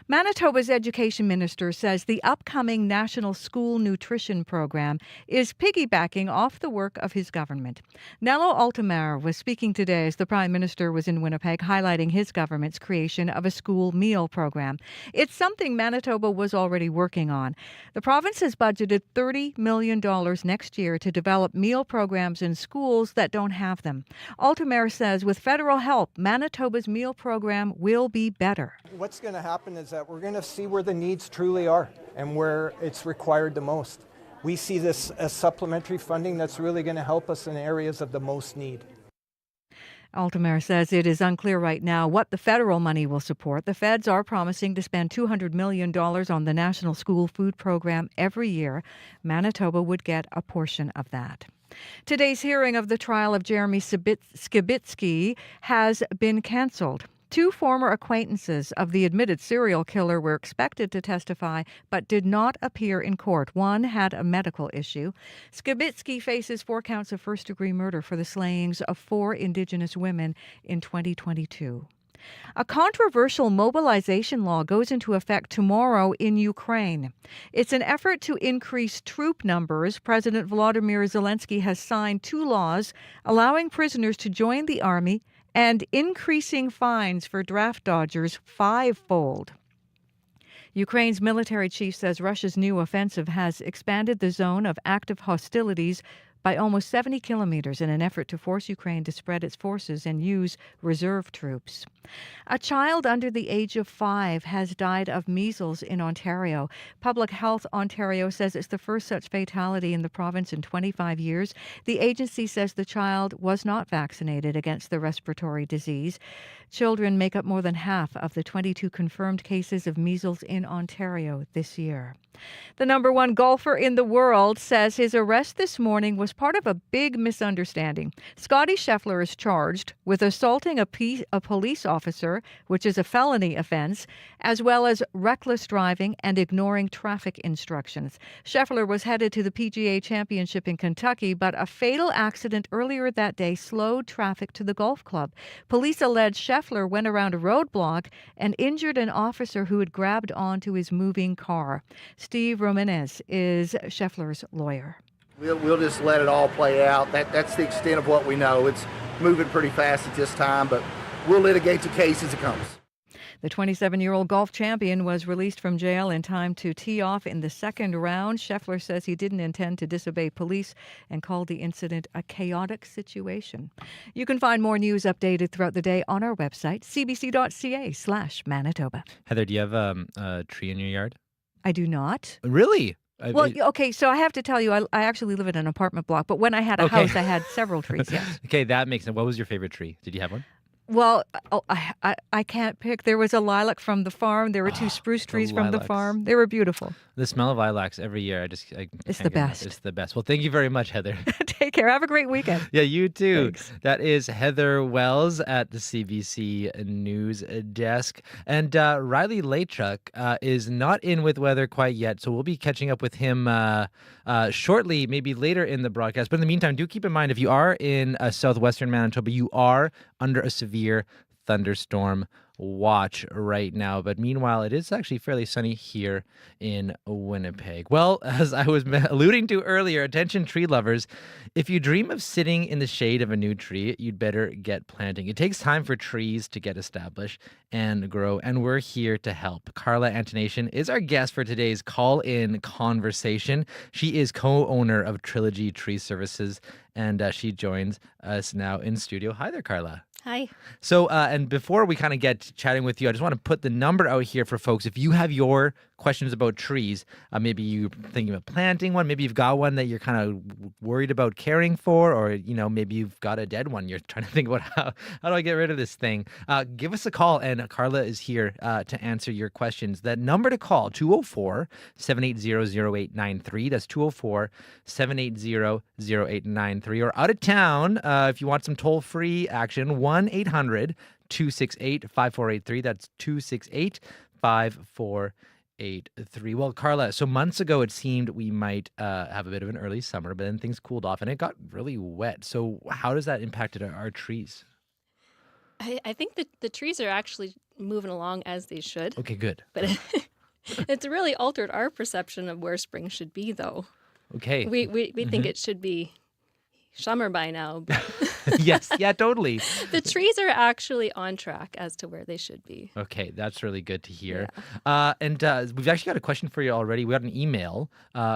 Speaker 6: Manitoba's education minister says the upcoming National School Nutrition Program is piggybacking off the work of his government. Nello Altamare was speaking today as the Prime Minister was in Winnipeg, highlighting his government's creation of a school meal program. It's something Manitoba was already working on. The province has budgeted $30 million next year to develop meal programs in schools that don't have them. Altamare says with federal help, Manitoba's meal program will be better.
Speaker 3: What's going to happen is that we're going to see where the needs truly are and where it's required the most. We see this as supplementary funding that's really going to help us in areas of the most need.
Speaker 6: Altamare says it is unclear right now what the federal money will support. The feds are promising to spend $200 million on the National School Food Program every year. Manitoba would get a portion of that. Today's hearing of the trial of Jeremy Skibitsky has been canceled. Two former acquaintances of the admitted serial killer were expected to testify but did not appear in court. One had a medical issue. Skibitsky faces 4 counts of first-degree murder for the slayings of 4 Indigenous women in 2022. A controversial mobilization law goes into effect tomorrow in Ukraine. It's an effort to increase troop numbers. President Volodymyr Zelensky has signed 2 laws allowing prisoners to join the army and increasing fines for draft dodgers 5-fold. Ukraine's military chief says Russia's new offensive has expanded the zone of active hostilities by almost 70 kilometers in an effort to force Ukraine to spread its forces and use reserve troops. A child under the age of 5 has died of measles in Ontario. Public Health Ontario says it's the first such fatality in the province in 25 years. The agency says the child was not vaccinated against the respiratory disease. Children make up more than half of the 22 confirmed cases of measles in Ontario this year. The number 1 golfer in the world says his arrest this morning was part of a big misunderstanding. Scotty Scheffler is charged with assaulting a police officer, which is a felony offense, as well as reckless driving and ignoring traffic instructions. Scheffler was headed to the PGA Championship in Kentucky, but a fatal accident earlier that day slowed traffic to the golf club. Police allege Scheffler went around a roadblock and injured an officer who had grabbed onto his moving car. Steve Romanes is Scheffler's lawyer.
Speaker 2: We'll just let it all play out. That's the extent of what we know. It's moving pretty fast at this time, but we'll litigate the case as it comes.
Speaker 6: The 27-year-old golf champion was released from jail in time to tee off in the second round. Scheffler says he didn't intend to disobey police and called the incident a chaotic situation. You can find more news updated throughout the day on our website, cbc.ca/Manitoba.
Speaker 15: Heather, do you have a tree in your yard?
Speaker 6: I do not.
Speaker 15: Really?
Speaker 6: Well, okay, so I have to tell you, I actually live in an apartment block, but when I had a house, I had several trees, yes.
Speaker 15: Okay, that makes sense. What was your favorite tree? Did you have one?
Speaker 6: Well, I can't pick. There was a lilac from the farm. There were two spruce trees from the farm. They were beautiful.
Speaker 15: The smell of lilacs every year,
Speaker 6: it's the best.
Speaker 15: It's the best. Well, thank you very much, Heather.
Speaker 6: Take care. Have a great weekend.
Speaker 15: Yeah, you too.
Speaker 6: Thanks.
Speaker 15: That is Heather Wells at the CBC News Desk. And Riley Laychuk is not in with weather quite yet, so we'll be catching up with him shortly, maybe later in the broadcast. But in the meantime, do keep in mind, if you are in southwestern Manitoba, you are under a severe thunderstorm watch right now. But meanwhile, it is actually fairly sunny here in Winnipeg. Well, as I was alluding to earlier, attention tree lovers, if you dream of sitting in the shade of a new tree, you'd better get planting. It takes time for trees to get established and grow, and we're here to help. Carla Antonation is our guest for today's call-in conversation. She is co-owner of Trilogy Tree Services, and she joins us now in studio. Hi there, Carla.
Speaker 4: Hi.
Speaker 15: So, and before we kind of get chatting with you, I just want to put the number out here for folks. If you have your questions about trees, maybe you're thinking about planting one, maybe you've got one that you're kind of worried about caring for, or, maybe you've got a dead one. You're trying to think about how do I get rid of this thing? Give us a call, and Carla is here to answer your questions. That number to call, 204-780-0893. That's 204-780-0893. Or out of town, if you want some toll-free action, 1-800-268-5483. That's 268-5483. Well, Carla, so months ago it seemed we might have a bit of an early summer, but then things cooled off and it got really wet. So how does that impact our trees?
Speaker 4: I think that the trees are actually moving along as they should.
Speaker 15: Okay, good.
Speaker 4: But it's really altered our perception of where spring should be, though.
Speaker 15: Okay.
Speaker 4: We think it should be summer by now. But
Speaker 15: Yes, yeah, totally.
Speaker 4: the trees are actually on track as to where they should be.
Speaker 15: Okay, that's really good to hear. Yeah. And we've actually got a question for you already. We got an email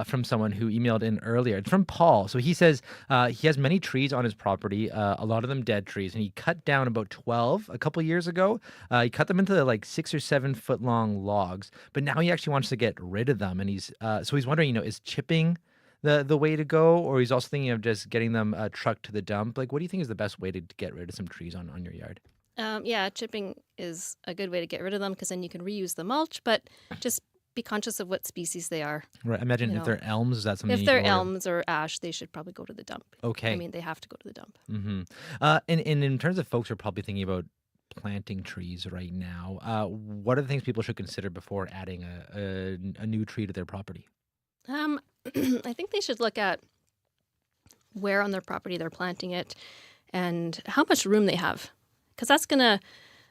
Speaker 15: from someone who emailed in earlier. It's from Paul. So he says he has many trees on his property, a lot of them dead trees, and he cut down about 12 a couple years ago. He cut them into like 6 or 7 foot long logs, but now he actually wants to get rid of them. And he's wondering, is chipping the way to go, or he's also thinking of just getting them trucked to the dump? Like, what do you think is the best way to get rid of some trees on your yard?
Speaker 4: Chipping is a good way to get rid of them because then you can reuse the mulch, but just be conscious of what species they are.
Speaker 15: Right. Imagine if they're elms, is that something?
Speaker 4: If they're elms or ash, they should probably go to the dump.
Speaker 15: Okay.
Speaker 4: I mean, they have to go to the dump.
Speaker 15: Mm-hmm. And in terms of folks who are probably thinking about planting trees right now, what are the things people should consider before adding a new tree to their property?
Speaker 4: I think they should look at where on their property they're planting it and how much room they have, because that's going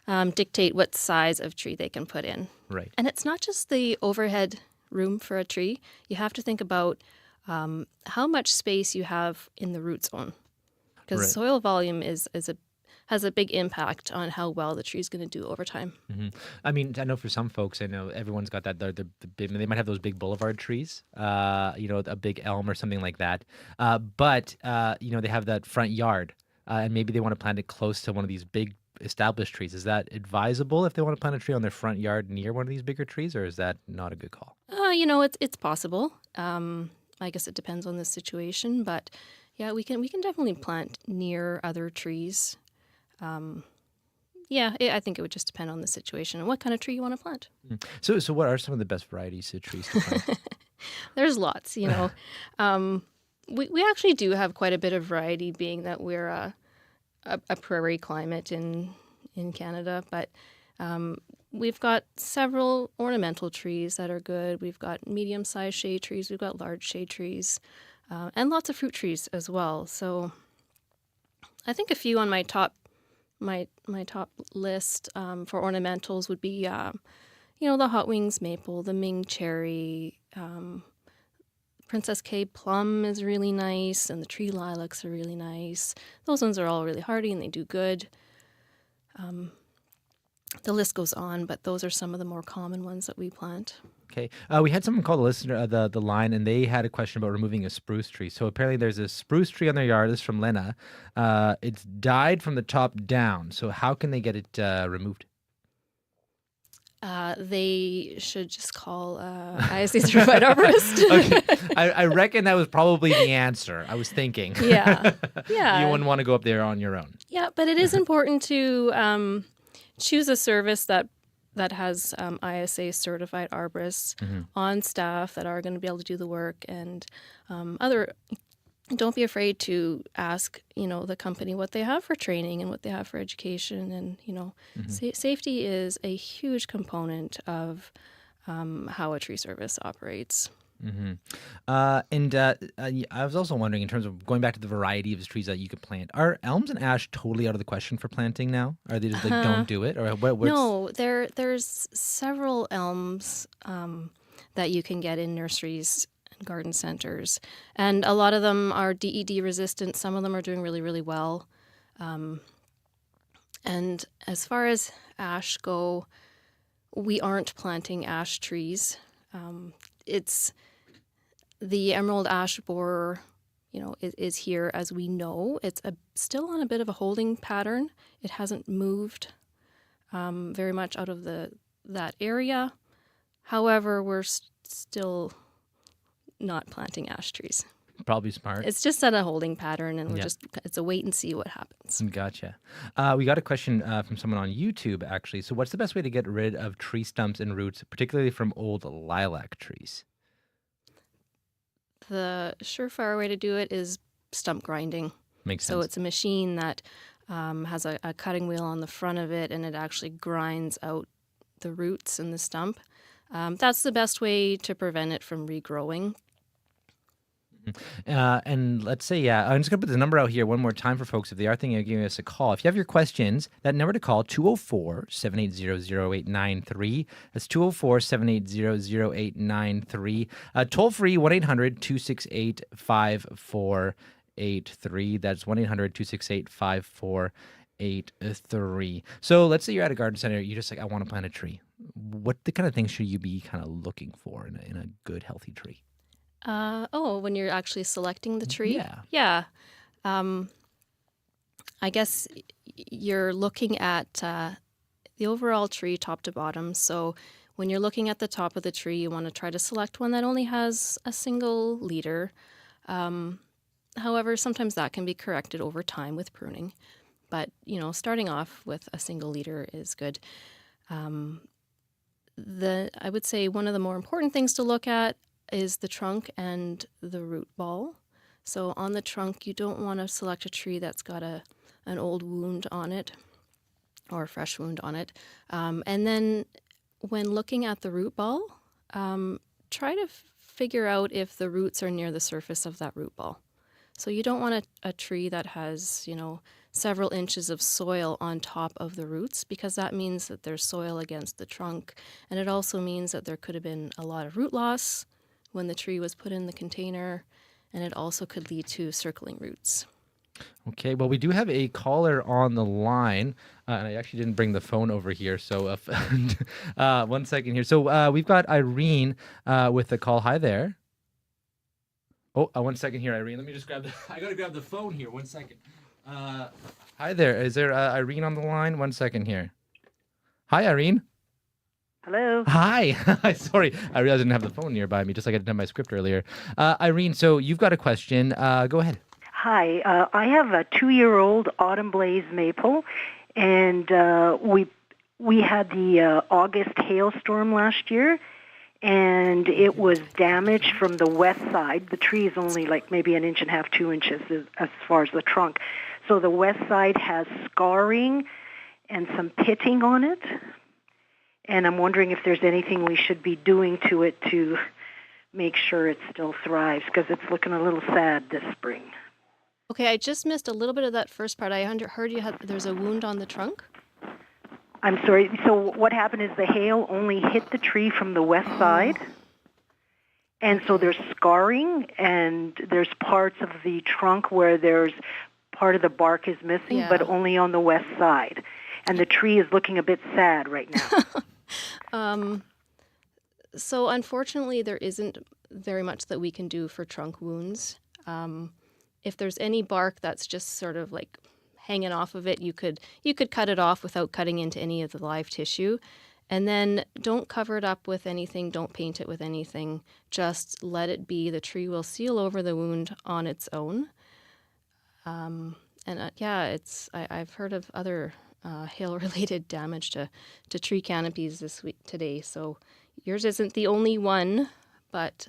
Speaker 4: to dictate what size of tree they can put in.
Speaker 15: Right.
Speaker 4: And it's not just the overhead room for a tree. You have to think about how much space you have in the root zone, because soil volume has a big impact on how well the tree is going to do over time.
Speaker 15: Mm-hmm. I mean, I know for some folks, I know everyone's got that. The big, they might have those big boulevard trees, a big elm or something like that. But they have that front yard, and maybe they want to plant it close to one of these big established trees. Is that advisable if they want to plant a tree on their front yard near one of these bigger trees, or is that not a good call?
Speaker 4: It's possible. I guess it depends on the situation, but yeah, we can definitely plant near other trees. I think it would just depend on the situation and what kind of tree you want to plant.
Speaker 15: So what are some of the best varieties of trees to plant?
Speaker 4: There's lots, We actually do have quite a bit of variety, being that we're a prairie climate in Canada, but we've got several ornamental trees that are good. We've got medium-sized shade trees. We've got large shade trees, and lots of fruit trees as well. So I think a few on my top list for ornamentals would be, the Hot Wings maple, the Ming cherry, Princess K plum is really nice, and the tree lilacs are really nice. Those ones are all really hardy and they do good. The list goes on, but those are some of the more common ones that we plant.
Speaker 15: Okay. We had someone call the listener the line, and they had a question about removing a spruce tree. So apparently there's a spruce tree on their yard. This is from Lena. It's died from the top down. So how can they get it removed?
Speaker 4: They should just call ISA Certified Arborist.
Speaker 15: Okay. I reckon that was probably the answer. I was thinking.
Speaker 4: Yeah.
Speaker 15: You wouldn't want to go up there on your own.
Speaker 4: Yeah, but it is important to choose a service that has ISA certified arborists on staff that are going to be able to do the work, and don't be afraid to ask, the company what they have for training and what they have for education, and safety is a huge component of how a tree service operates.
Speaker 15: And I was also wondering, in terms of going back to the variety of trees that you could plant, are elms and ash totally out of the question for planting now? Are they just like don't do it, or what's...
Speaker 4: No, there's several elms that you can get in nurseries and garden centers, and a lot of them are DED resistant. Some of them are doing really, really well. And as far as ash go, we aren't planting ash trees. It's the emerald ash borer, is here as we know. It's still on a bit of a holding pattern. It hasn't moved very much out of that area. However, we're still not planting ash trees.
Speaker 15: Probably smart.
Speaker 4: It's just at a holding pattern, and it's a wait and see what happens.
Speaker 15: Gotcha. We got a question from someone on YouTube, actually. So what's the best way to get rid of tree stumps and roots, particularly from old lilac trees?
Speaker 4: The surefire way to do it is stump grinding.
Speaker 15: Makes sense.
Speaker 4: So it's a machine that has a cutting wheel on the front of it, and it actually grinds out the roots in the stump. That's the best way to prevent it from regrowing.
Speaker 15: And let's say, I'm just going to put the number out here one more time for folks if they are thinking of giving us a call. If you have your questions, that number to call, 204-780-0893. That's 204-780-0893. Toll free, 1-800-268-5483. That's 1-800-268-5483. So let's say you're at a garden center. You're just like, I want to plant a tree. What the kind of things should you be kind of looking for in a good, healthy tree?
Speaker 4: When you're actually selecting the tree?
Speaker 15: Yeah.
Speaker 4: Yeah. I guess you're looking at the overall tree top to bottom. So when you're looking at the top of the tree, you want to try to select one that only has a single leader. However, sometimes that can be corrected over time with pruning. But, starting off with a single leader is good. I would say one of the more important things to look at is the trunk and the root ball. So on the trunk, you don't want to select a tree that's got an old wound on it or a fresh wound on it. And then when looking at the root ball, try to figure out if the roots are near the surface of that root ball. So you don't want a tree that has, several inches of soil on top of the roots, because that means that there's soil against the trunk. And it also means that there could have been a lot of root loss when the tree was put in the container, and it also could lead to circling roots.
Speaker 15: Okay, well, we do have a caller on the line, and I actually didn't bring the phone over here, so 1 second here. So we've got Irene with a call. Hi there. Oh, 1 second here, Irene. Let me just I got to grab the phone here. 1 second. Hi there. Is there Irene on the line? 1 second here. Hi, Irene.
Speaker 5: Hello.
Speaker 15: Hi. Sorry, I realized I didn't have the phone nearby me, just like I didn't have my script earlier. Irene, so you've got a question. Go ahead.
Speaker 5: Hi. I have a 2-year-old autumn blaze maple, and we had the August hailstorm last year, and it was damaged from the west side. The tree is only like maybe 1.5 inches, 2 inches as far as the trunk. So the west side has scarring and some pitting on it. And I'm wondering if there's anything we should be doing to it to make sure it still thrives, because it's looking a little sad this spring.
Speaker 4: Okay, I just missed a little bit of that first part. I heard there's a wound on the trunk.
Speaker 5: I'm sorry. So what happened is the hail only hit the tree from the west side. And so there's scarring, and there's parts of the trunk where there's part of the bark is missing, but only on the west side. And the tree is looking a bit sad right now.
Speaker 4: So unfortunately, there isn't very much that we can do for trunk wounds. If there's any bark that's just sort of like hanging off of it, you could cut it off without cutting into any of the live tissue. And then don't cover it up with anything. Don't paint it with anything. Just let it be. The tree will seal over the wound on its own. I've heard of other hail-related damage to tree canopies today. So yours isn't the only one, but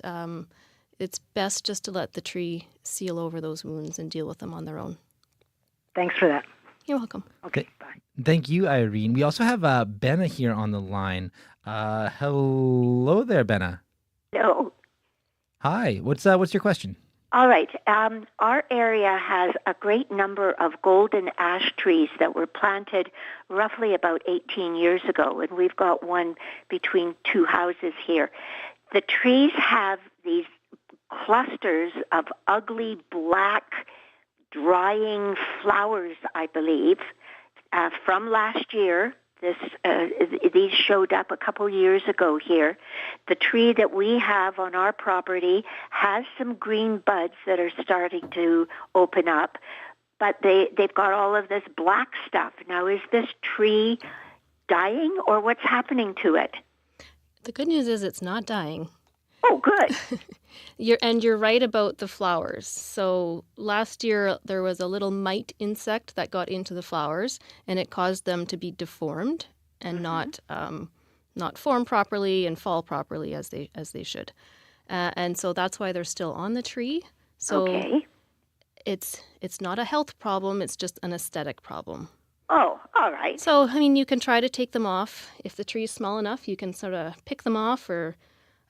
Speaker 4: it's best just to let the tree seal over those wounds and deal with them on their own.
Speaker 5: Thanks for that.
Speaker 4: You're welcome.
Speaker 5: Okay, bye.
Speaker 15: Thank you, Irene. We also have Benna here on the line. Hello there, Benna.
Speaker 8: Hello.
Speaker 15: Hi. What's your question?
Speaker 8: All right. Our area has a great number of golden ash trees that were planted roughly about 18 years ago, and we've got one between two houses here. The trees have these clusters of ugly black drying flowers, I believe, from last year. These showed up a couple years ago here. The tree that we have on our property has some green buds that are starting to open up, but they've got all of this black stuff. Now, is this tree dying, or what's happening to it?
Speaker 4: The good news is it's not dying.
Speaker 8: Oh, good.
Speaker 4: You're right about the flowers. So last year there was a little mite insect that got into the flowers, and it caused them to be deformed and not form properly and fall properly as they should. And so that's why they're still on the tree. So it's not a health problem. It's just an aesthetic problem.
Speaker 8: Oh, all right.
Speaker 4: So you can try to take them off if the tree is small enough. You can sort of pick them off or.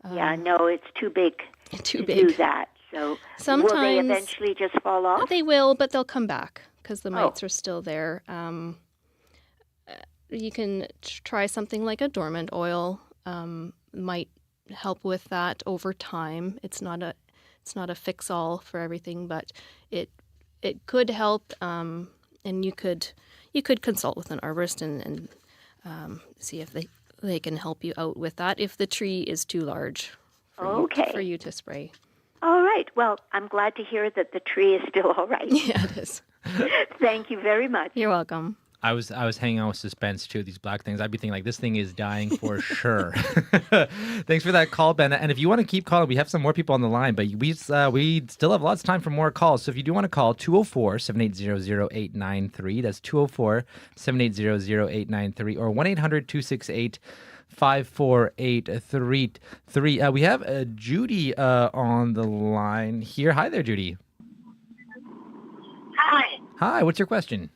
Speaker 8: No, it's too big to do that. So
Speaker 4: sometimes
Speaker 8: will they eventually just fall off?
Speaker 4: They will, but they'll come back because the mites are still there. You can try something like a dormant oil. Might help with that over time. It's not a fix-all for everything, but it could help. And you could consult with an arborist and see if they can help you out with that if the tree is too large for you to spray.
Speaker 8: All right. Well, I'm glad to hear that the tree is still all right.
Speaker 4: Yeah, it is.
Speaker 8: Thank you very much.
Speaker 4: You're welcome.
Speaker 15: I was hanging out with suspense too. These black things. I'd be thinking like this thing is dying for sure. Thanks for that call, Ben. And if you want to keep calling, we have some more people on the line, but we still have lots of time for more calls. So if you do want to call, 204-780-0893. That's 204-780-0893 or 1-800-268-5483. We have Judy on the line here. Hi there, Judy.
Speaker 9: Hi.
Speaker 15: Hi. What's your question?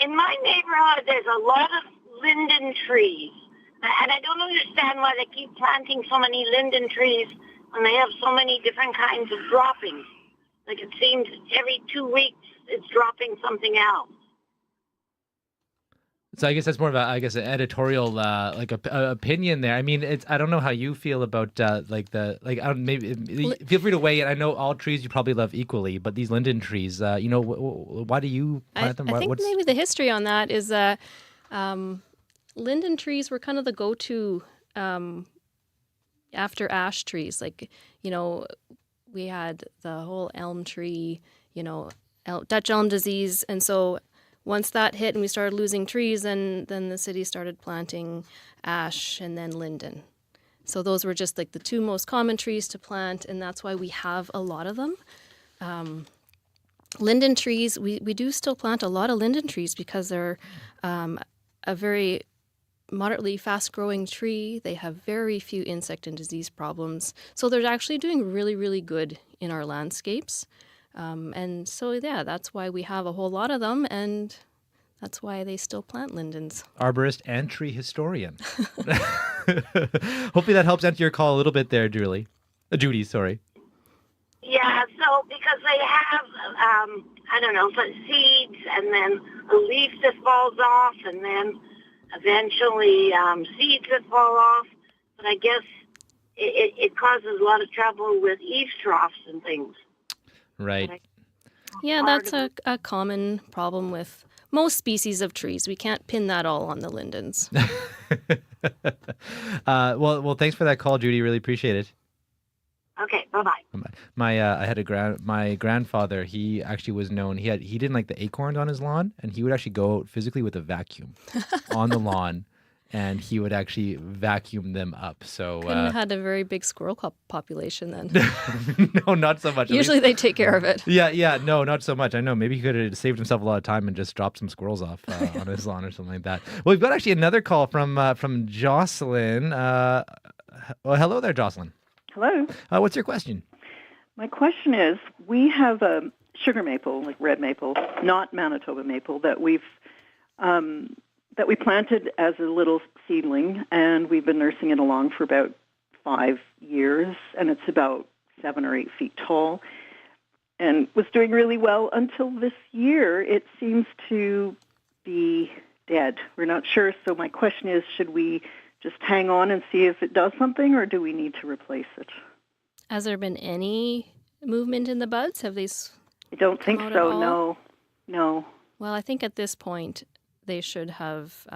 Speaker 9: In my neighborhood, there's a lot of linden trees, and I don't understand why they keep planting so many linden trees when they have so many different kinds of droppings. Like it seems every 2 weeks it's dropping something else.
Speaker 15: So I guess that's more of an editorial opinion there. I mean, I don't know how you feel about maybe feel free to weigh in. I know all trees you probably love equally, but these linden trees, why do you plant them?
Speaker 4: I think maybe the history on that is linden trees were kind of the go-to after ash trees. We had the whole elm tree, Dutch elm disease, and so. Once that hit and we started losing trees, then the city started planting ash and then linden. So those were just like the two most common trees to plant, and that's why we have a lot of them. Linden trees, we do still plant a lot of linden trees because they're a very moderately fast-growing tree. They have very few insect and disease problems. So they're actually doing really, really good in our landscapes. And so, yeah, that's why we have a whole lot of them, and that's why they still plant lindens.
Speaker 15: Arborist and tree historian. Hopefully that helps answer your call a little bit there, Judy. Judy, sorry.
Speaker 9: Yeah, so because they have, I don't know, but seeds and then a leaf that falls off and then eventually seeds that fall off. But I guess it causes a lot of trouble with eaves troughs and things.
Speaker 15: Right.
Speaker 4: Yeah, that's a common problem with most species of trees. We can't pin that all on the lindens.
Speaker 15: Well, thanks for that call, Judy. Really appreciate it.
Speaker 9: Okay, bye-bye.
Speaker 15: My grandfather, he actually was known, he didn't like the acorns on his lawn, and he would actually go out physically with a vacuum on the lawn, and he would actually vacuum them up. So
Speaker 4: couldn't have had a very big squirrel population then.
Speaker 15: No, not so much.
Speaker 4: Usually they take care of it.
Speaker 15: Yeah, no, not so much. I know. Maybe he could have saved himself a lot of time and just dropped some squirrels off on his lawn or something like that. Well, we've got actually another call from Jocelyn. Well, hello there, Jocelyn.
Speaker 10: Hello.
Speaker 15: What's your question?
Speaker 10: My question is, we have a sugar maple, like red maple, not Manitoba maple, that we planted as a little seedling, and we've been nursing it along for about 5 years, and it's about 7 or 8 feet tall, and was doing really well until this year. It seems to be dead. We're not sure, so my question is, should we just hang on and see if it does something, or do we need to replace it?
Speaker 4: Has there been any movement in the buds? Have they?
Speaker 10: I don't think so. No.
Speaker 4: Well, I think at this point they should have,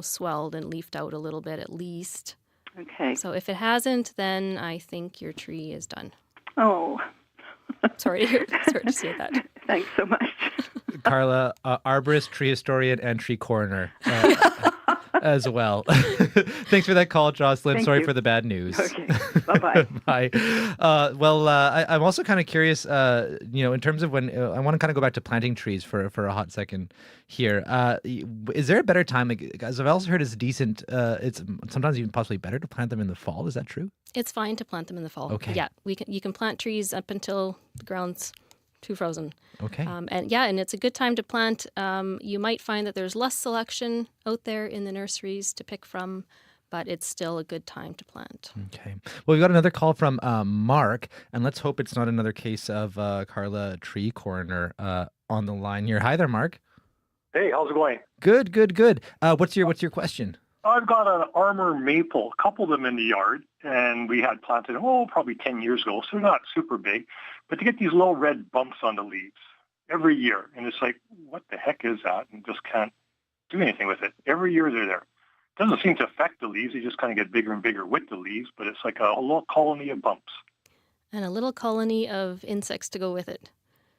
Speaker 4: swelled and leafed out a little bit at least.
Speaker 10: Okay.
Speaker 4: So if it hasn't, then I think your tree is done.
Speaker 10: Oh.
Speaker 4: Sorry to say that.
Speaker 10: Thanks so much.
Speaker 15: Carla, arborist, tree historian, and tree coroner. As well. Thanks for that call, Jocelyn.
Speaker 10: Thank
Speaker 15: Sorry
Speaker 10: you.
Speaker 15: for the bad news.
Speaker 10: Okay. Bye-bye.
Speaker 15: Bye. I'm also kind of curious, in terms of when I want to kind of go back to planting trees for a hot second here. Is there a better time? As I've also heard, it's decent. It's sometimes even possibly better to plant them in the fall. Is that true?
Speaker 4: It's fine to plant them in the fall.
Speaker 15: Okay.
Speaker 4: Yeah, you can plant trees up until the ground's too frozen.
Speaker 15: Okay.
Speaker 4: And it's a good time to plant. You might find that there's less selection out there in the nurseries to pick from, but it's still a good time to plant.
Speaker 15: Okay. Well, we've got another call from Mark, and let's hope it's not another case of Carla, tree coroner, on the line here. Hi there, Mark.
Speaker 11: Hey, how's it going?
Speaker 15: Good. What's your question?
Speaker 11: I've got an armor maple, a couple of them in the yard, and we had planted, probably 10 years ago, so they're not super big. But to get these little red bumps on the leaves every year, and it's like, what the heck is that? And just can't do anything with it. Every year they're there. Doesn't seem to affect the leaves. They just kind of get bigger and bigger with the leaves, but it's like a little colony of bumps.
Speaker 4: And a little colony of insects to go with it.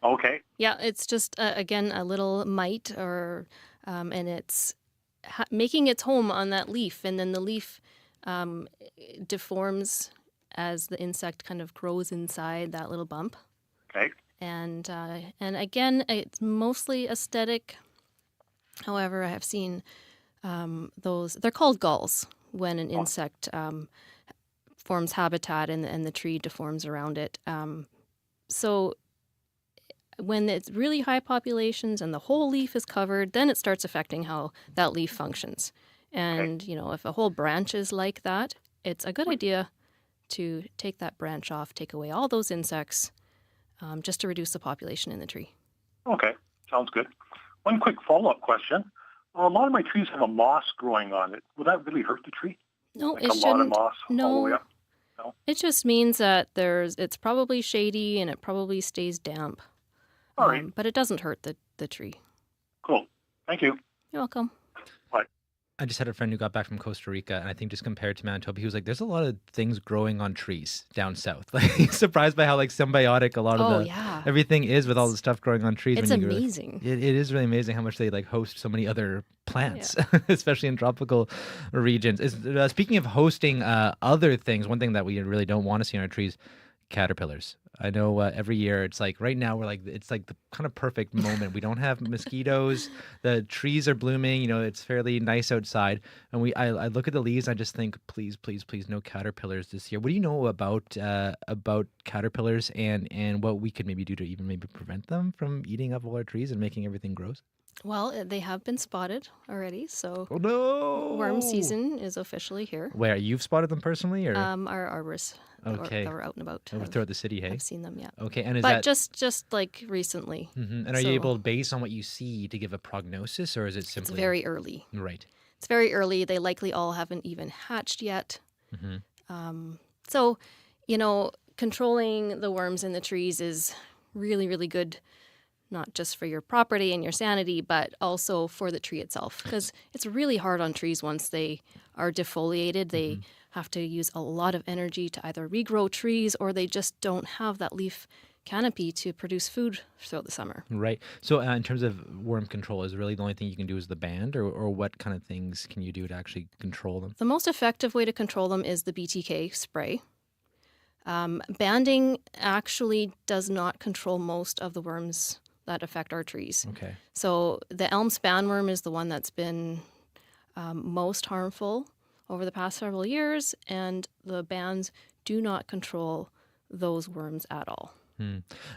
Speaker 11: Okay.
Speaker 4: Yeah, it's just, again, a little mite, and it's making its home on that leaf, and then the leaf deforms as the insect kind of grows inside that little bump.
Speaker 11: Okay.
Speaker 4: And again, it's mostly aesthetic. However, I have seen those. They're called galls when an insect forms habitat and the tree deforms around it. So when it's really high populations and the whole leaf is covered, then it starts affecting how that leaf functions. And, if a whole branch is like that, it's a good idea to take that branch off, take away all those insects, just to reduce the population in the tree.
Speaker 11: Okay, sounds good. One quick follow-up question. A lot of my trees have a moss growing on it. Will that really hurt the tree?
Speaker 4: No,
Speaker 11: like
Speaker 4: it
Speaker 11: a
Speaker 4: shouldn't.
Speaker 11: lot of moss all the way up? No?
Speaker 4: It just means that it's probably shady and it probably stays damp.
Speaker 11: All right.
Speaker 4: But it doesn't hurt the tree.
Speaker 11: Cool. Thank you.
Speaker 4: You're welcome.
Speaker 11: Bye.
Speaker 15: I just had a friend who got back from Costa Rica, and I think just compared to Manitoba, he was like, there's a lot of things growing on trees down south. Like, he's surprised by how symbiotic a lot of everything is with all the stuff growing on trees.
Speaker 4: It's amazing.
Speaker 15: It is really amazing how much they host so many other plants, especially in tropical regions. Speaking of hosting other things, one thing that we really don't want to see on our trees, caterpillars. I know every year it's like right now it's like the kind of perfect moment. We don't have mosquitoes. The trees are blooming. It's fairly nice outside, and I look at the leaves. I just think, please, please, please, no caterpillars this year. What do you know about caterpillars and what we could maybe do to even maybe prevent them from eating up all our trees and making everything gross?
Speaker 4: Well, they have been spotted already, so
Speaker 15: oh no,
Speaker 4: worm season is officially here.
Speaker 15: Where you've spotted them personally, or
Speaker 4: our arborists
Speaker 15: okay
Speaker 4: that were out and about
Speaker 15: throughout the city? Hey,
Speaker 4: I've seen them, yeah.
Speaker 15: Okay, and is
Speaker 4: but
Speaker 15: that
Speaker 4: just like recently?
Speaker 15: Mm-hmm. And are you able, based on what you see, to give a prognosis, or is it simply?
Speaker 4: It's very early.
Speaker 15: Right.
Speaker 4: It's very early. They likely all haven't even hatched yet.
Speaker 15: Mm-hmm.
Speaker 4: So, controlling the worms in the trees is really, really good. Not just for your property and your sanity, but also for the tree itself. Because it's really hard on trees once they are defoliated. They have to use a lot of energy to either regrow trees, or they just don't have that leaf canopy to produce food throughout the summer.
Speaker 15: Right. So in terms of worm control, is really the only thing you can do is the band, or what kind of things can you do to actually control them?
Speaker 4: The most effective way to control them is the BTK spray. Banding actually does not control most of the worms that affect our trees.
Speaker 15: Okay.
Speaker 4: So the elm spanworm is the one that's been most harmful over the past several years, and the bands do not control those worms at all.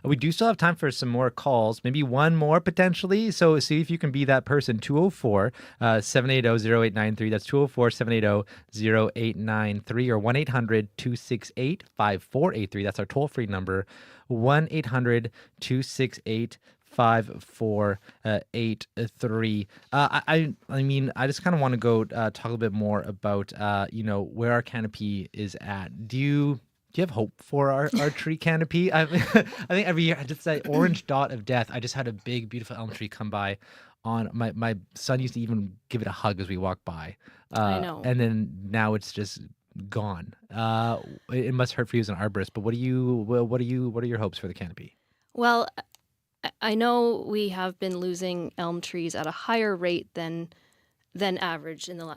Speaker 15: We do still have time for some more calls, maybe one more potentially. So see if you can be that person. 204-780-0893. That's 204-780-0893 or 1-800-268-5483. That's our toll-free number. 1-800-268-5483. I mean, I just kind of want to go talk a little bit more about, where our canopy is at. Do you have hope for our tree canopy? I think every year, just that orange dot of death. I just had a big, beautiful elm tree come by. My son used to even give it a hug as we walked by.
Speaker 4: I know.
Speaker 15: And then now it's just gone. It must hurt for you as an arborist. But what are your hopes for the canopy?
Speaker 4: Well, I know we have been losing elm trees at a higher rate than average in the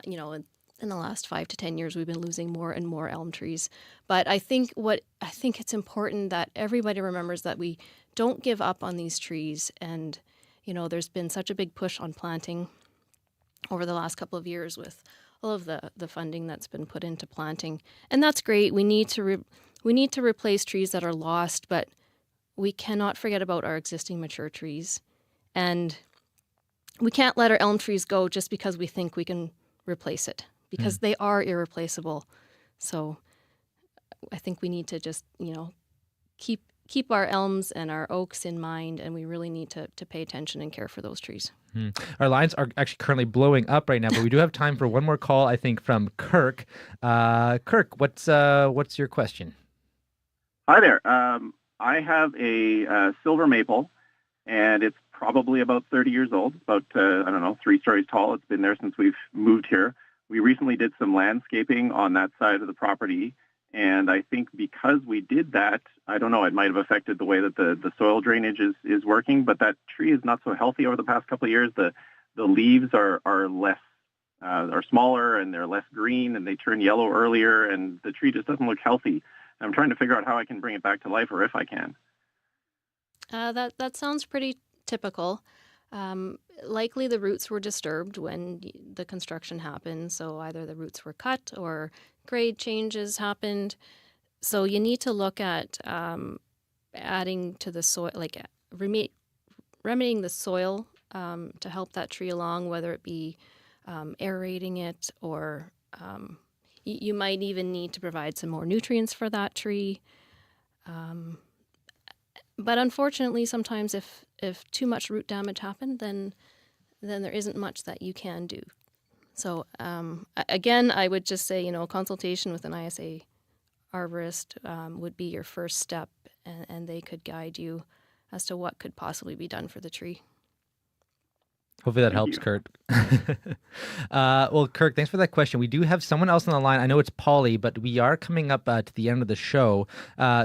Speaker 4: in the last 5 to 10 years. We've been losing more and more elm trees. But I think it's important that everybody remembers that we don't give up on these trees. And there's been such a big push on planting over the last couple of years with all of the funding that's been put into planting, and that's great. We need to replace trees that are lost, but we cannot forget about our existing mature trees, and we can't let our elm trees go just because we think we can replace it, because they are irreplaceable. So I think we need to just keep our elms and our oaks in mind, and we really need to pay attention and care for those trees.
Speaker 15: Our lines are actually currently blowing up right now, but we do have time for one more call, I think, from Kirk. Kirk, what's your question?
Speaker 12: Hi there. I have a silver maple, and it's probably about 30 years old. It's about, 3 stories tall. It's been there since we've moved here. We recently did some landscaping on that side of the property, and I think because we did that, I don't know, it might have affected the way that the soil drainage is working, but that tree is not so healthy over the past couple of years. The leaves are less, are smaller, and they're less green, and they turn yellow earlier, and the tree just doesn't look healthy. I'm trying to figure out how I can bring it back to life, or if I can.
Speaker 4: That sounds pretty typical. Likely the roots were disturbed when the construction happened, so either the roots were cut or grade changes happened. So you need to look at adding to the soil, like remedying the soil to help that tree along, whether it be aerating it, or you might even need to provide some more nutrients for that tree. But unfortunately, sometimes if too much root damage happened, then there isn't much that you can do. So again, I would just say, consultation with an ISA arborist would be your first step, and they could guide you as to what could possibly be done for the tree.
Speaker 15: Hopefully that helps, Kurt. Well, Kirk, thanks for that question. We do have someone else on the line. I know it's Polly, but we are coming up to the end of the show.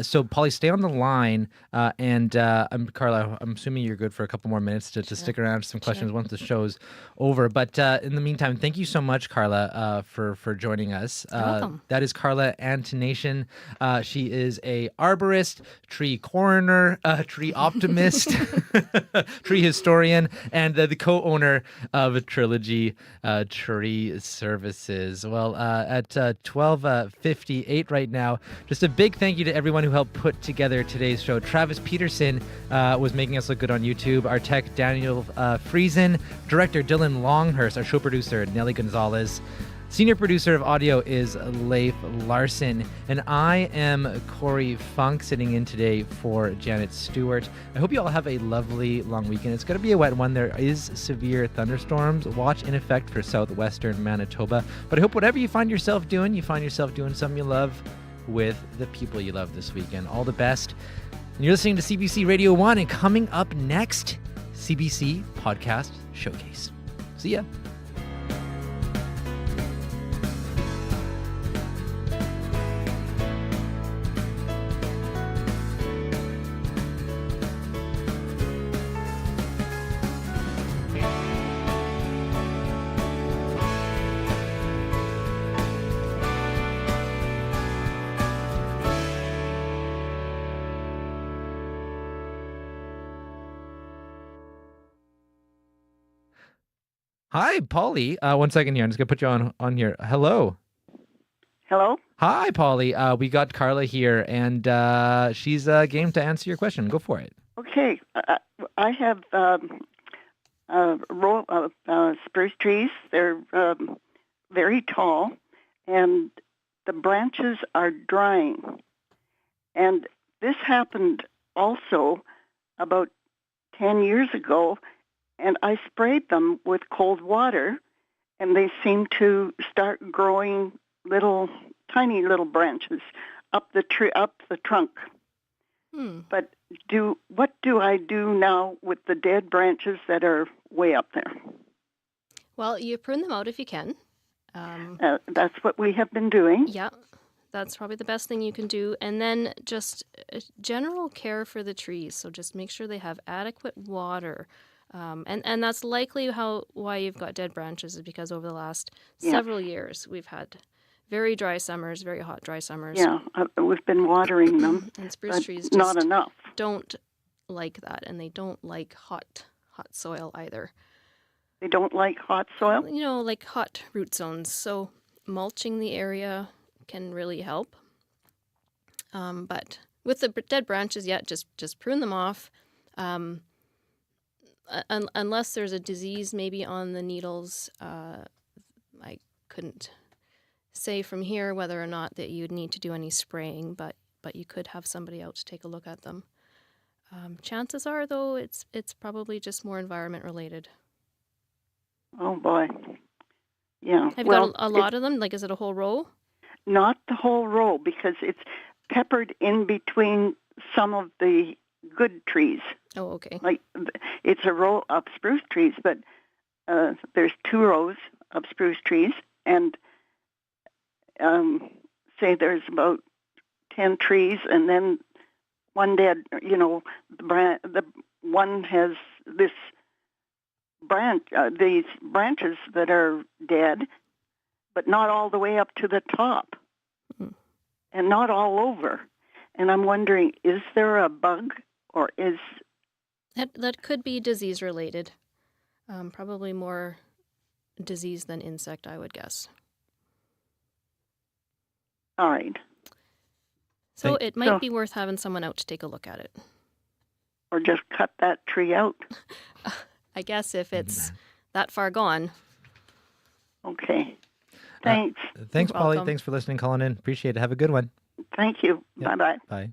Speaker 15: So, Polly, stay on the line. Carla, I'm assuming you're good for a couple more minutes to stick around for some questions once the show's over. But in the meantime, thank you so much, Carla, for joining us.
Speaker 4: You're welcome.
Speaker 15: That is Carla Antonation. She is a arborist, tree coroner, tree optimist, tree historian, and the co-owner of Trilogy Tree Services. Well, at 12:58 right now, just a big thank you to everyone who helped put together today's show. Travis Peterson was making us look good on YouTube. Our tech, Daniel Friesen. Director, Dylan Longhurst. Our show producer, Nelly Gonzalez. Senior producer of audio is Leif Larson, and I am Corey Funk, sitting in today for Janet Stewart. I hope you all have a lovely long weekend. It's going to be a wet one. There is severe thunderstorms. Watch in effect for southwestern Manitoba. But I hope whatever you find yourself doing something you love with the people you love this weekend. All the best. And you're listening to CBC Radio 1, and coming up next, CBC Podcast Showcase. See ya. Hi, Polly. 1 second here. I'm just going to put you on here. Hello.
Speaker 13: Hello?
Speaker 15: Hi, Polly. We got Carla here, and she's game to answer your question. Go for it.
Speaker 13: Okay. I have a row of spruce trees. They're very tall, and the branches are drying. And this happened also about 10 years ago, and I sprayed them with cold water, and they seem to start growing tiny little branches up the trunk. But what do I do now with the dead branches that are way up there?
Speaker 4: Well, you prune them out if you can.
Speaker 13: That's what we have been doing.
Speaker 4: Yeah, that's probably the best thing you can do. And then just general care for the trees. So just make sure they have adequate water. And that's likely why you've got dead branches, is because over the last several years we've had very dry summers, very hot, dry summers.
Speaker 13: Yeah, we've been watering them,
Speaker 4: and spruce trees just
Speaker 13: not enough.
Speaker 4: Don't like that, and they don't like hot soil either.
Speaker 13: They don't like hot soil?
Speaker 4: You know, like hot root zones. So mulching the area can really help. But with the dead branches, just prune them off. Unless there's a disease maybe on the needles, I couldn't say from here whether or not that you'd need to do any spraying, but you could have somebody out to take a look at them. Chances are, though, it's probably just more environment related.
Speaker 13: Oh boy, yeah.
Speaker 4: Have you got a lot of them? Like, is it a whole row?
Speaker 13: Not the whole row, because it's peppered in between some of the good trees.
Speaker 4: Oh, okay.
Speaker 13: Like, it's a row of spruce trees, but there's 2 rows of spruce trees, and say there's about 10 trees, and then one dead. You know, the one has this these branches that are dead, but not all the way up to the top, and not all over. And I'm wondering, is there a bug, or is
Speaker 4: that could be disease related? Probably more disease than insect, I would guess.
Speaker 13: All right.
Speaker 4: So it might be worth having someone out to take a look at it.
Speaker 13: Or just cut that tree out.
Speaker 4: I guess if it's that far gone.
Speaker 13: Okay. Thanks.
Speaker 15: Thanks,
Speaker 4: You're
Speaker 15: Polly.
Speaker 4: welcome.
Speaker 15: Thanks for listening, calling in. Appreciate it. Have a good one.
Speaker 13: Thank you.
Speaker 15: Yep.
Speaker 13: Bye-bye.
Speaker 15: Bye.